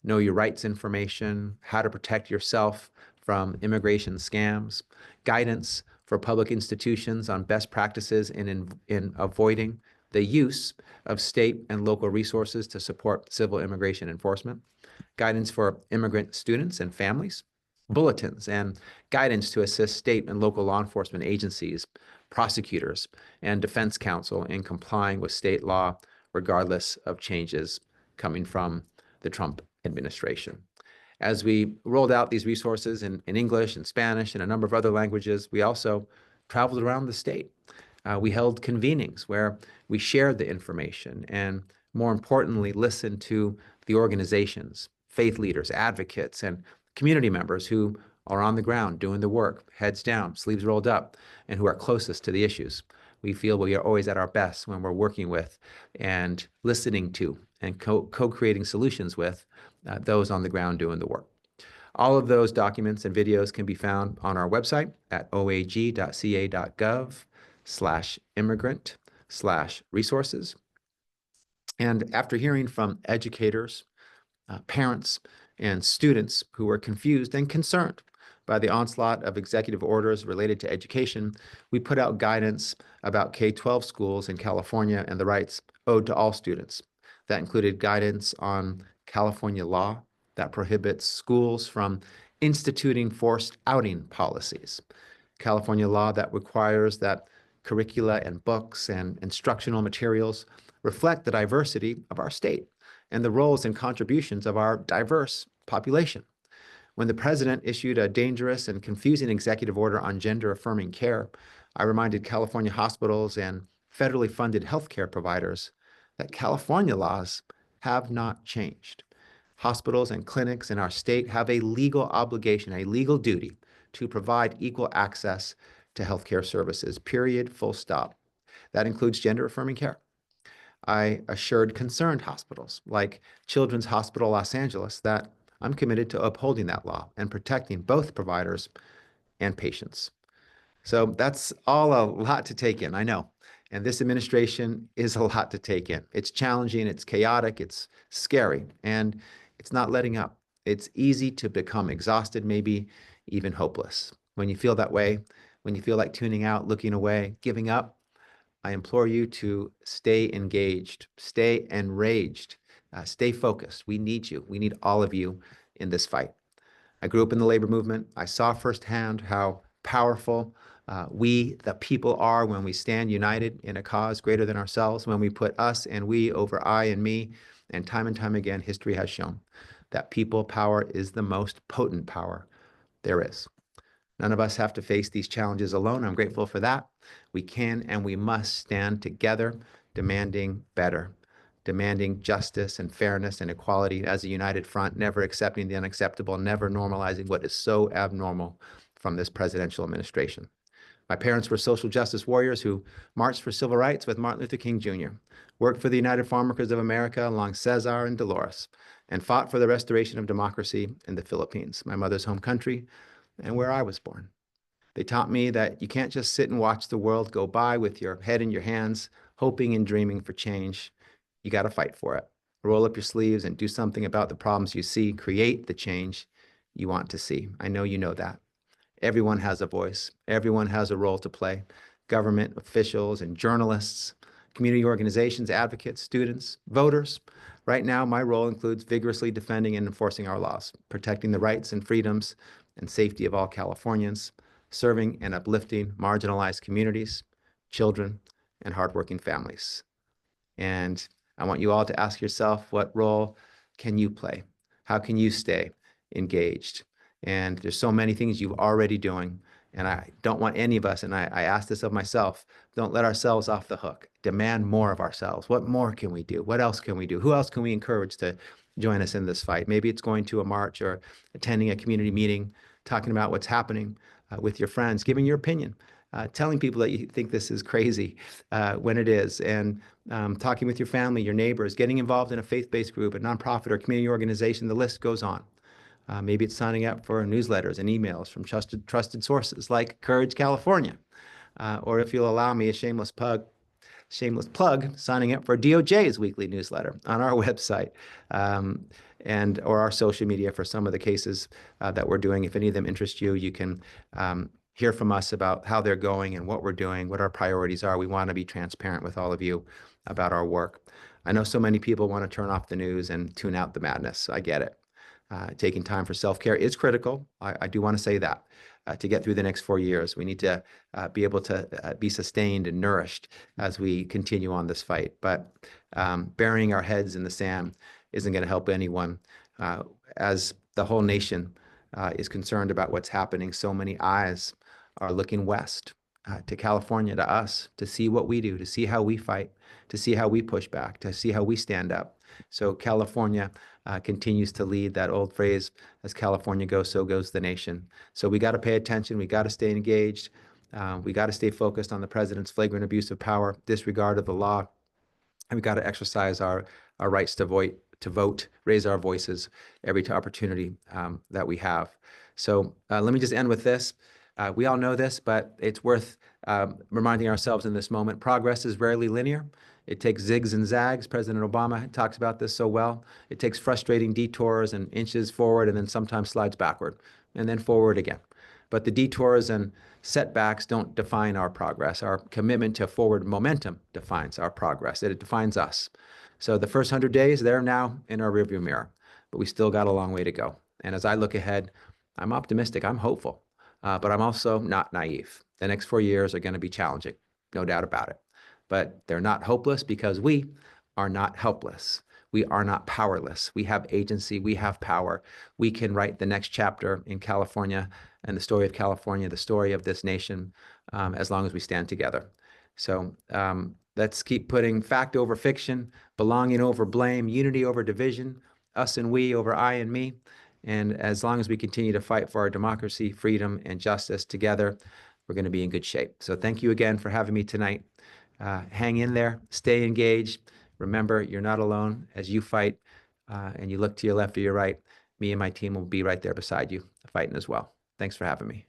S6: Know your rights information, how to protect yourself from immigration scams, guidance for public institutions on best practices in avoiding the use of state and local resources to support civil immigration enforcement, guidance for immigrant students and families, bulletins and guidance to assist state and local law enforcement agencies, prosecutors, and defense counsel in complying with state law, regardless of changes coming from the Trump administration. As we rolled out these resources in English and Spanish and a number of other languages, we also traveled around the state. We held convenings where we shared the information and, more importantly, listened to the organizations, faith leaders, advocates, and community members who are on the ground doing the work, heads down, sleeves rolled up, and who are closest to the issues. We feel we are always at our best when we're working with and listening to and co-creating solutions with those on the ground doing the work. All of those documents and videos can be found on our website at oag.ca.gov/immigrant/resources. And after hearing from educators, parents, and students who were confused and concerned by the onslaught of executive orders related to education, we put out guidance about K-12 schools in California and the rights owed to all students. That included guidance on California law that prohibits schools from instituting forced outing policies, California law that requires that curricula and books and instructional materials reflect the diversity of our state and the roles and contributions of our diverse population. When the president issued a dangerous and confusing executive order on gender-affirming care, I reminded California hospitals and federally funded healthcare providers that California laws have not changed. Hospitals and clinics in our state have a legal obligation, a legal duty to provide equal access to healthcare services, period, full stop. That includes gender-affirming care. I assured concerned hospitals like Children's Hospital Los Angeles that I'm committed to upholding that law and protecting both providers and patients. So that's all a lot to take in, I know. And this administration is a lot to take in. It's challenging, it's chaotic, it's scary, and it's not letting up. It's easy to become exhausted, maybe even hopeless. When you feel that way, when you feel like tuning out, looking away, giving up, I implore you to stay engaged, stay enraged, stay focused. We need you. We need all of you in this fight. I grew up in the labor movement. I saw firsthand how powerful we, the people, are when we stand united in a cause greater than ourselves, when we put us and we over I and me. And time again, history has shown that people power is the most potent power there is. None of us have to face these challenges alone. I'm grateful for that. We can and we must stand together, demanding better, demanding justice and fairness and equality as a united front, never accepting the unacceptable, never normalizing what is so abnormal from this presidential administration. My parents were social justice warriors who marched for civil rights with Martin Luther King Jr., worked for the United Farm Workers of America along Cesar and Dolores, and fought for the restoration of democracy in the Philippines, my mother's home country, and where I was born. They taught me that you can't just sit and watch the world go by with your head in your hands, hoping and dreaming for change. you got to fight for it. Roll up your sleeves and do something about the problems you see. Create the change you want to see. I know you know that. Everyone has a voice. Everyone has a role to play. Government officials and journalists, community organizations, advocates, students, voters. Right now, my role includes vigorously defending and enforcing our laws, protecting the rights and freedoms and safety of all Californians, serving and uplifting marginalized communities, children, and hardworking families. And I want you all to ask yourself, what role can you play? How can you stay engaged? And there's so many things you're already doing. And I don't want any of us, and I ask this of myself, don't let ourselves off the hook. Demand more of ourselves. What more can we do? What else can we do? Who else can we encourage to join us in this fight? Maybe it's going to a march or attending a community meeting, talking about what's happening with your friends, giving your opinion, telling people that you think this is crazy when it is, and talking with your family, your neighbors, getting involved in a faith-based group, a nonprofit or community organization. The list goes on. Maybe it's signing up for newsletters and emails from trusted sources like Courage California. Or if you'll allow me a shameless plug, signing up for DOJ's weekly newsletter on our website or our social media for some of the cases that we're doing. If any of them interest you, you can hear from us about how they're going and what we're doing, what our priorities are. We want to be transparent with all of you about our work. I know so many people want to turn off the news and tune out the madness. I get it. Taking time for self-care is critical. I do want to say that. To get through the next 4 years, we need to be able to be sustained and nourished as we continue on this fight. But burying our heads in the sand isn't going to help anyone. As the whole nation is concerned about what's happening, so many eyes are looking west to California, to us, to see what we do, to see how we fight, to see how we push back, to see how we stand up. So California continues to lead. That old phrase, as California goes, so goes the nation. So we got to pay attention. We got to stay engaged. We got to stay focused on the president's flagrant abuse of power, disregard of the law. And we got to exercise our rights to vote, raise our voices every opportunity that we have. So let me just end with this. We all know this, but it's worth reminding ourselves in this moment. Progress is rarely linear. It takes zigs and zags. President Obama talks about this so well. It takes frustrating detours and inches forward and then sometimes slides backward and then forward again. But the detours and setbacks don't define our progress. Our commitment to forward momentum defines our progress. It defines us. So the first 100 days, they're now in our rearview mirror, but we still got a long way to go. And as I look ahead, I'm optimistic, I'm hopeful, but I'm also not naive. The next 4 years are going to be challenging, no doubt about it. But they're not hopeless because we are not helpless. We are not powerless. We have agency. We have power. We can write the next chapter in California and the story of California, the story of this nation, as long as we stand together. So let's keep putting fact over fiction, belonging over blame, unity over division, us and we over I and me. And as long as we continue to fight for our democracy, freedom, and justice together, we're going to be in good shape. So thank you again for having me tonight. Hang in there, stay engaged. Remember, you're not alone as you fight and you look to your left or your right. Me and my team will be right there beside you, fighting as well. Thanks for having me.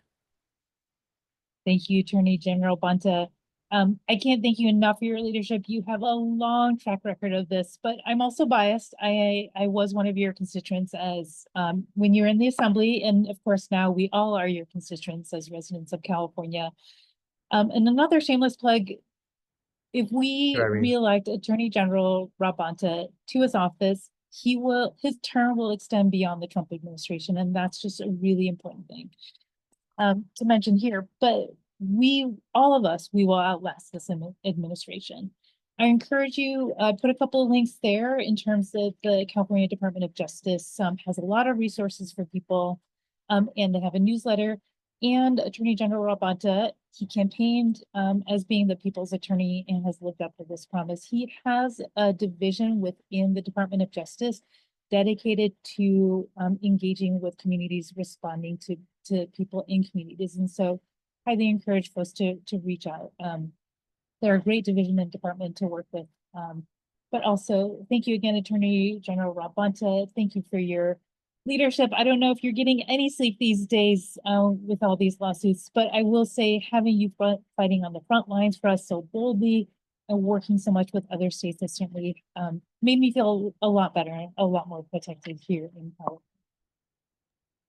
S1: Thank you, Attorney General Bonta. I can't thank you enough for your leadership. You have a long track record of this, but I'm also biased. I was one of your constituents as when you're in the Assembly, and of course now we all are your constituents as residents of California. And another shameless plug, if we re-elect Attorney General Rob Bonta to his office, his term will extend beyond the Trump administration, and that's just a really important thing to mention here. But all of us, we will outlast this administration. I encourage you, put a couple of links there in terms of the California Department of Justice has a lot of resources for people, and they have a newsletter. And Attorney General Rob Bonta, he campaigned as being the people's attorney and has lived up to this promise. He has a division within the Department of Justice dedicated to engaging with communities, responding to people in communities. And so highly encourage folks to reach out. They're a great division and department to work with. But also thank you again, Attorney General Rob Bonta. Thank you for your leadership. I don't know if you're getting any sleep these days with all these lawsuits, but I will say having you fighting on the front lines for us so boldly and working so much with other states has certainly made me feel a lot better and a lot more protected here in California.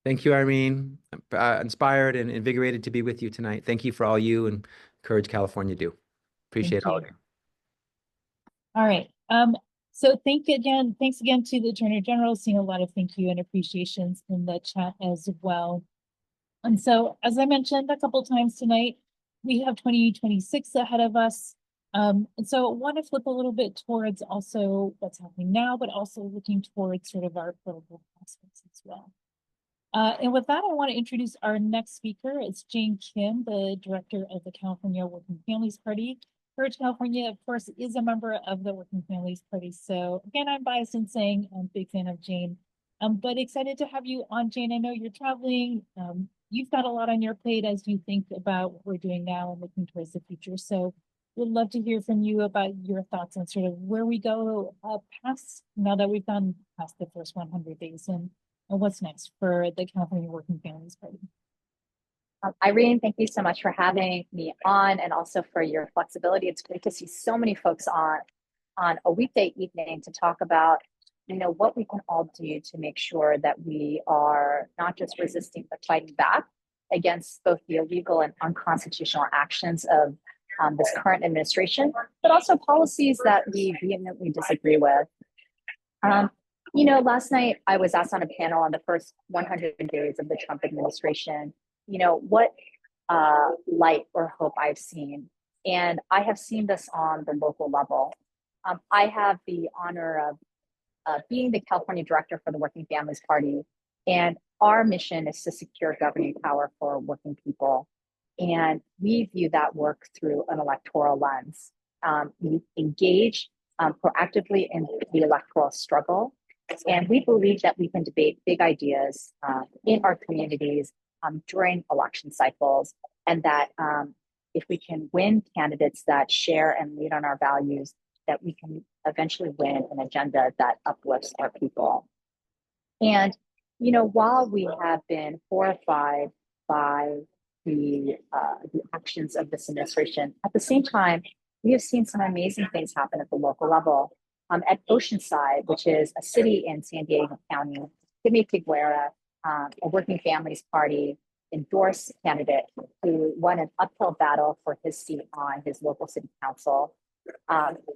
S6: Thank you, Irene. Inspired and invigorated to be with you tonight. Thank you for all you and Courage California do. Appreciate all of you.
S1: All right. So thanks again to the Attorney General, seeing a lot of thank you and appreciations in the chat as well. And so, as I mentioned a couple times tonight, we have 2026 ahead of us. And so I want to flip a little bit towards also what's happening now, but also looking towards sort of our political prospects as well. And with that, I want to introduce our next speaker. It's Jane Kim, the director of the California Working Families Party. Courage California, of course, is a member of the Working Families Party. So again, I'm biased in saying I'm a big fan of Jane, but excited to have you on, Jane. I know you're traveling. You've got a lot on your plate as you think about what we're doing now and looking towards the future. So we'd love to hear from you about your thoughts on sort of where we go past, now that we've gone past the first 100 days and what's next for the California Working Families Party.
S7: Irene, thank you so much for having me on and also for your flexibility. It's great to see so many folks on a weekday evening to talk about, what we can all do to make sure that we are not just resisting, but fighting back against both the illegal and unconstitutional actions of this current administration, but also policies that we vehemently disagree with. Last night I was asked on a panel on the first 100 days of the Trump administration, what light or hope I've seen. And I have seen this on the local level. I have the honor of being the California director for the Working Families Party. And our mission is to secure governing power for working people. And we view that work through an electoral lens. We engage proactively in the electoral struggle. And we believe that we can debate big ideas in our communities during election cycles, and that if we can win candidates that share and lead on our values, that we can eventually win an agenda that uplifts our people. And, while we have been horrified by the actions of this administration, at the same time, we have seen some amazing things happen at the local level. At Oceanside, which is a city in San Diego County, Jimmy Figueroa, a Working Families Party endorsed candidate who won an uphill battle for his seat on his local city council,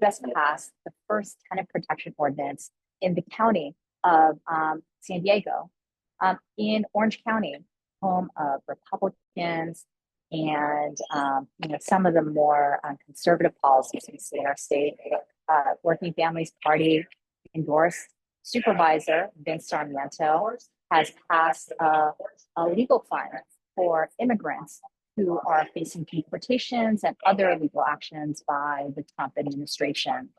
S7: just passed the first tenant protection ordinance in the county of San Diego. In Orange County, home of Republicans and some of the more conservative policies we see in our state, Working Families Party endorsed Supervisor Vince Sarmiento has passed a legal fund for immigrants who are facing deportations and other legal actions by the Trump administration.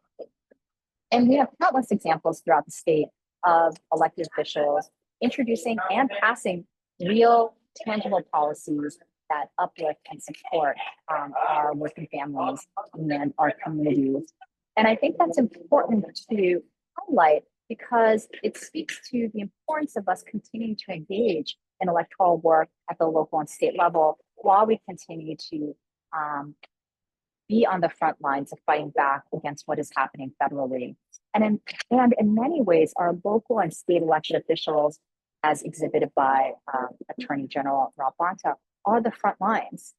S7: And we have countless examples throughout the state of elected officials introducing and passing real, tangible policies that uplift and support our working families and our communities. And I think that's important to highlight because it speaks to the importance of us continuing to engage in electoral work at the local and state level while we continue to be on the front lines of fighting back against what is happening federally. And in many ways, our local and state elected officials, as exhibited by Attorney General Rob Bonta, are the front lines.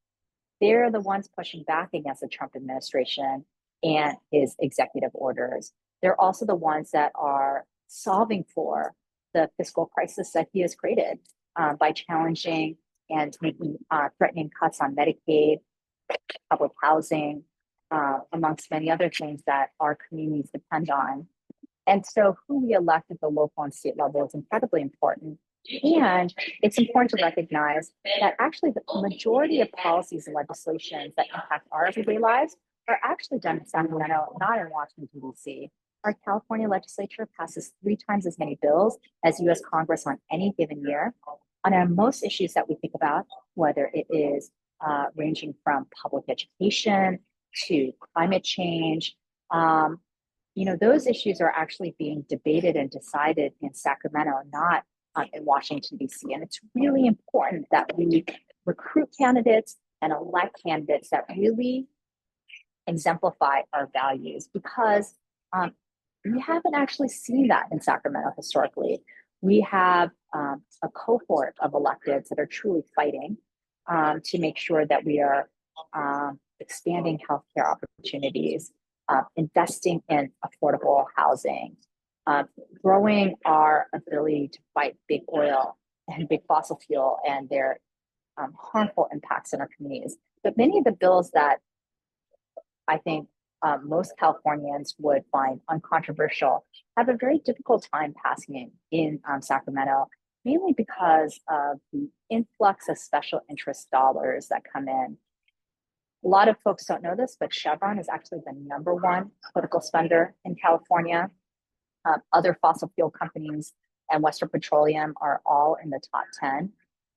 S7: They're the ones pushing back against the Trump administration and his executive orders. They're also the ones that are solving for the fiscal crisis that he has created by challenging and making threatening cuts on Medicaid, public housing, amongst many other things that our communities depend on. And so who we elect at the local and state level is incredibly important. And it's important to recognize that actually the majority of policies and legislations that impact our everyday lives are actually done in Sacramento, not in Washington, D.C. Our California legislature passes 3 times as many bills as U.S. Congress on any given year. On most issues that we think about, whether it is ranging from public education to climate change, those issues are actually being debated and decided in Sacramento, not in Washington, D.C. And it's really important that we recruit candidates and elect candidates that really exemplify our values, because we haven't actually seen that in Sacramento historically. We have a cohort of electeds that are truly fighting to make sure that we are expanding healthcare opportunities, investing in affordable housing, growing our ability to fight big oil and big fossil fuel and their harmful impacts in our communities. But many of the bills that I think most Californians would find uncontroversial have a very difficult time passing in Sacramento, mainly because of the influx of special interest dollars that come in. A lot of folks don't know this, but Chevron is actually the #1 political spender in California. Other fossil fuel companies and Western Petroleum are all in the top 10.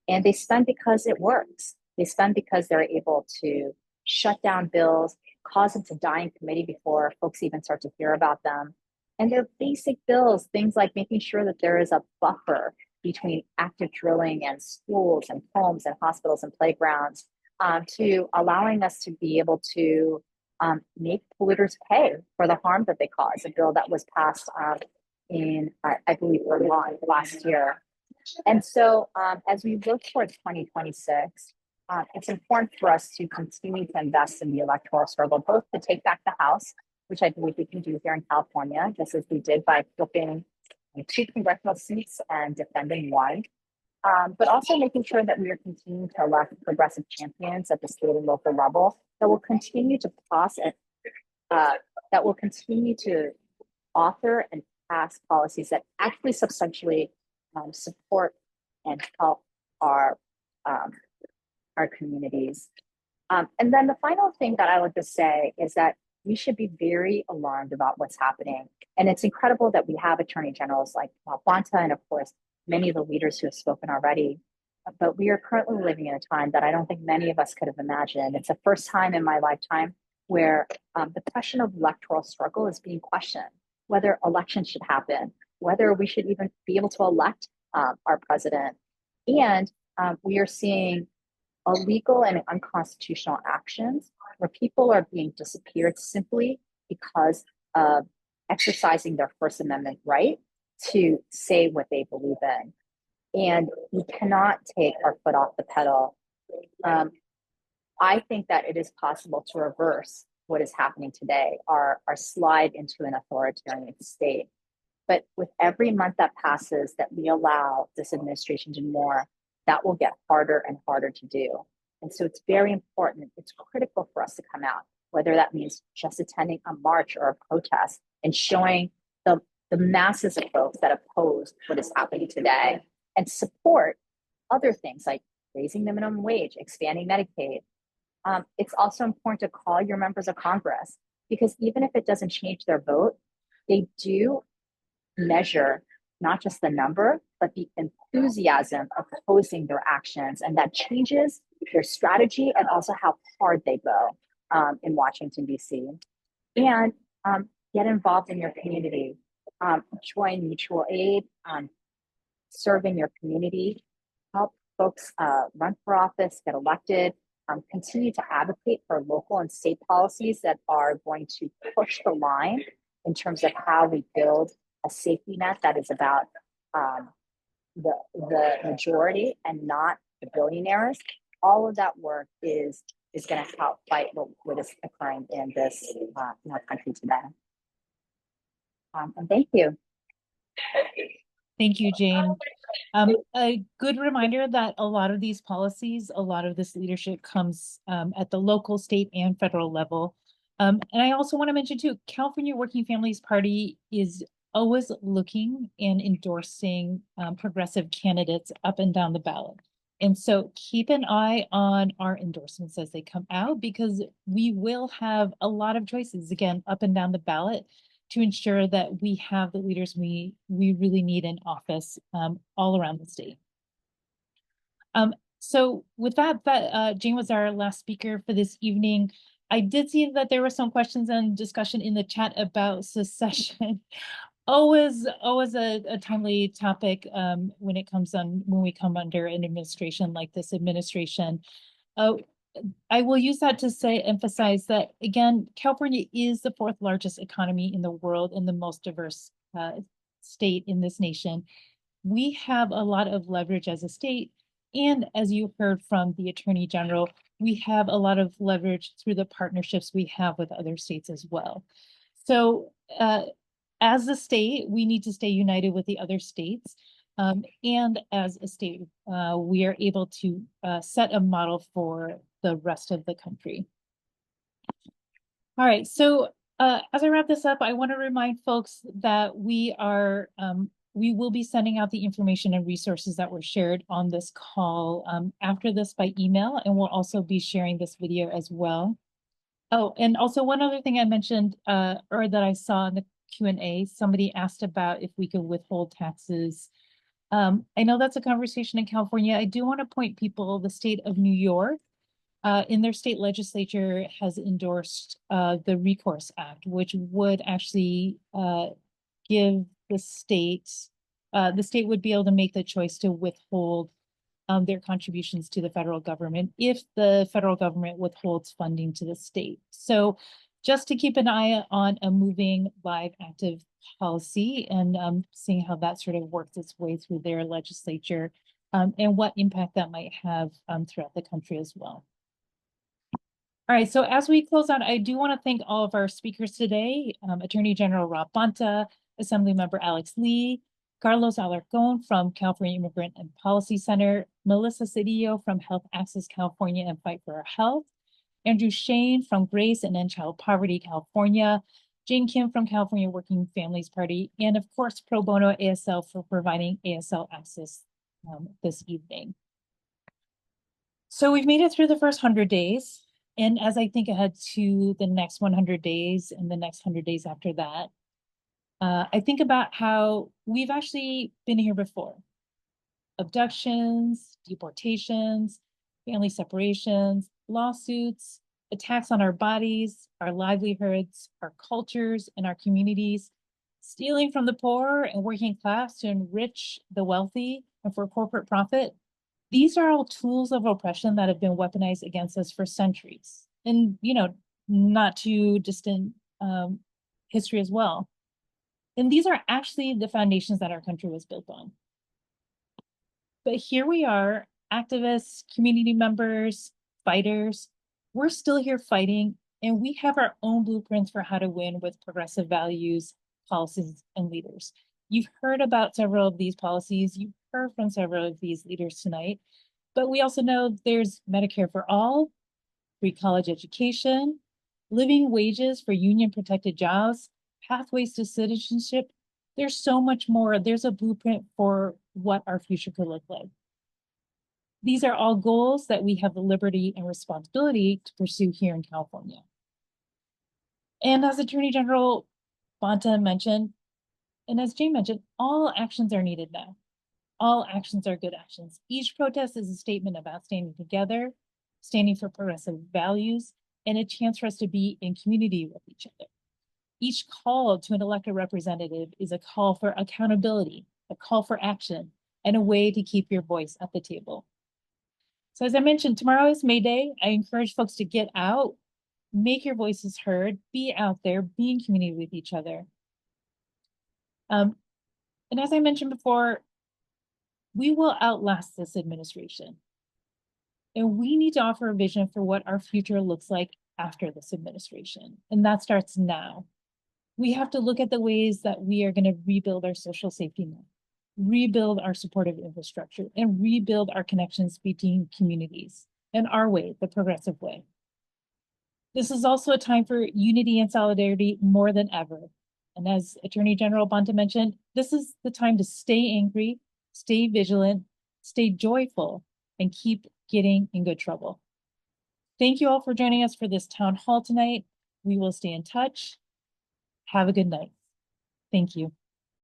S7: And they spend because it works. They spend because they're able to shut down bills, cause them to die in committee before folks even start to hear about them. And they're basic bills, things like making sure that there is a buffer between active drilling and schools and homes and hospitals and playgrounds, to allowing us to be able to make polluters pay for the harm that they cause. A bill that was passed in, I believe, Vermont last year. And so as we look towards 2026, it's important for us to continue to invest in the electoral struggle, both to take back the House, which I believe we can do here in California, just as we did by flipping 2 congressional seats and defending 1. But also making sure that we are continuing to elect progressive champions at the state and local level that will continue to that will continue to author and pass policies that actually substantially support and help our communities. And then the final thing that I would just say is that we should be very alarmed about what's happening. And it's incredible that we have attorney generals like Bonta and, of course, many of the leaders who have spoken already. But we are currently living in a time that I don't think many of us could have imagined. It's the first time in my lifetime where the question of electoral struggle is being questioned, whether elections should happen, whether we should even be able to elect our president. And we are seeing illegal and unconstitutional actions where people are being disappeared simply because of exercising their First Amendment right to say what they believe in. And we cannot take our foot off the pedal. I think that it is possible to reverse what is happening today, our slide into an authoritarian state. But with every month that passes that we allow this administration to do more, that will get harder and harder to do. And so it's very important, it's critical for us to come out, whether that means just attending a march or a protest and showing the masses of folks that oppose what is happening today and support other things like raising the minimum wage, expanding Medicaid. It's also important to call your members of Congress, because even if it doesn't change their vote, they do measure not just the number, but the enthusiasm of opposing their actions. And that changes their strategy and also how hard they go in Washington, D.C. And get involved in your community. Join mutual aid, serve in your community, help folks run for office, get elected, continue to advocate for local and state policies that are going to push the line in terms of how we build a safety net that is about the majority and not the billionaires. All of that work is going to help fight what is occurring in this in our country today. And thank you.
S1: Thank you, Jane. A good reminder that a lot of these policies, a lot of this leadership comes at the local, state, and federal level. And I also want to mention too, California Working Families Party is always looking and endorsing progressive candidates up and down the ballot. And so keep an eye on our endorsements as they come out, because we will have a lot of choices, again, up and down the ballot, to ensure that we have the leaders we really need in office all around the state. So with that, Jane was our last speaker for this evening. I did see that there were some questions and discussion in the chat about secession. Always a timely topic when we come under an administration like this administration. I will use that to emphasize that, again, California is the fourth largest economy in the world and the most diverse state in this nation. We have a lot of leverage as a state. And as you heard from the Attorney General, we have a lot of leverage through the partnerships we have with other states as well. So as a state, we need to stay united with the other states. And as a state, we are able to set a model for the rest of the country. All right, so as I wrap this up, I want to remind folks that we will be sending out the information and resources that were shared on this call after this by email, and we'll also be sharing this video as well. Oh, and also one other thing I mentioned or that I saw in the Q&A, somebody asked about if we could withhold taxes. I know that's a conversation in California. I do want to point people, the state of New York, in their state legislature has endorsed the Recourse Act, which would actually give the state would be able to make the choice to withhold their contributions to the federal government if the federal government withholds funding to the state. So just to keep an eye on a moving live active policy and seeing how that sort of works its way through their legislature and what impact that might have throughout the country as well. All right, so as we close out, I do want to thank all of our speakers today, Attorney General Rob Bonta, Assemblymember Alex Lee, Carlos Alarcon from California Immigrant and Policy Center, Melissa Cedillo from Health Access California and Fight for Our Health, Andrew Cheyne from Grace and End Child Poverty California, Jane Kim from California Working Families Party, and of course, Pro Bono ASL for providing ASL access this evening. So we've made it through the first 100 days. And as I think ahead to the next 100 days and the next 100 days after that, I think about how we've actually been here before. Abductions, deportations, family separations, lawsuits, attacks on our bodies, our livelihoods, our cultures, and our communities, stealing from the poor and working class to enrich the wealthy and for corporate profit. These are all tools of oppression that have been weaponized against us for centuries. And, you know, not too distant history as well. And these are actually the foundations that our country was built on. But here we are, activists, community members, fighters, we're still here fighting, and we have our own blueprints for how to win with progressive values, policies, and leaders. You've heard about several of these policies, you've heard from several of these leaders tonight, but we also know there's Medicare for all, free college education, living wages for union protected jobs, pathways to citizenship. There's so much more. There's a blueprint for what our future could look like. These are all goals that we have the liberty and responsibility to pursue here in California. And as Attorney General Bonta mentioned, and as Jane mentioned, all actions are needed now. All actions are good actions. Each protest is a statement about standing together, standing for progressive values, and a chance for us to be in community with each other. Each call to an elected representative is a call for accountability, a call for action, and a way to keep your voice at the table. So as I mentioned, tomorrow is May Day. I encourage folks to get out, make your voices heard, be out there, be in community with each other. And as I mentioned before, we will outlast this administration. And we need to offer a vision for what our future looks like after this administration. And that starts now. We have to look at the ways that we are going to rebuild our social safety net, rebuild our supportive infrastructure, and rebuild our connections between communities and our way, the progressive way. This is also a time for unity and solidarity more than ever. And as Attorney General Bonta mentioned, this is the time to stay angry, stay vigilant, stay joyful, and keep getting in good trouble. Thank you all for joining us for this town hall tonight. We will stay in touch. Have a good night. Thank you.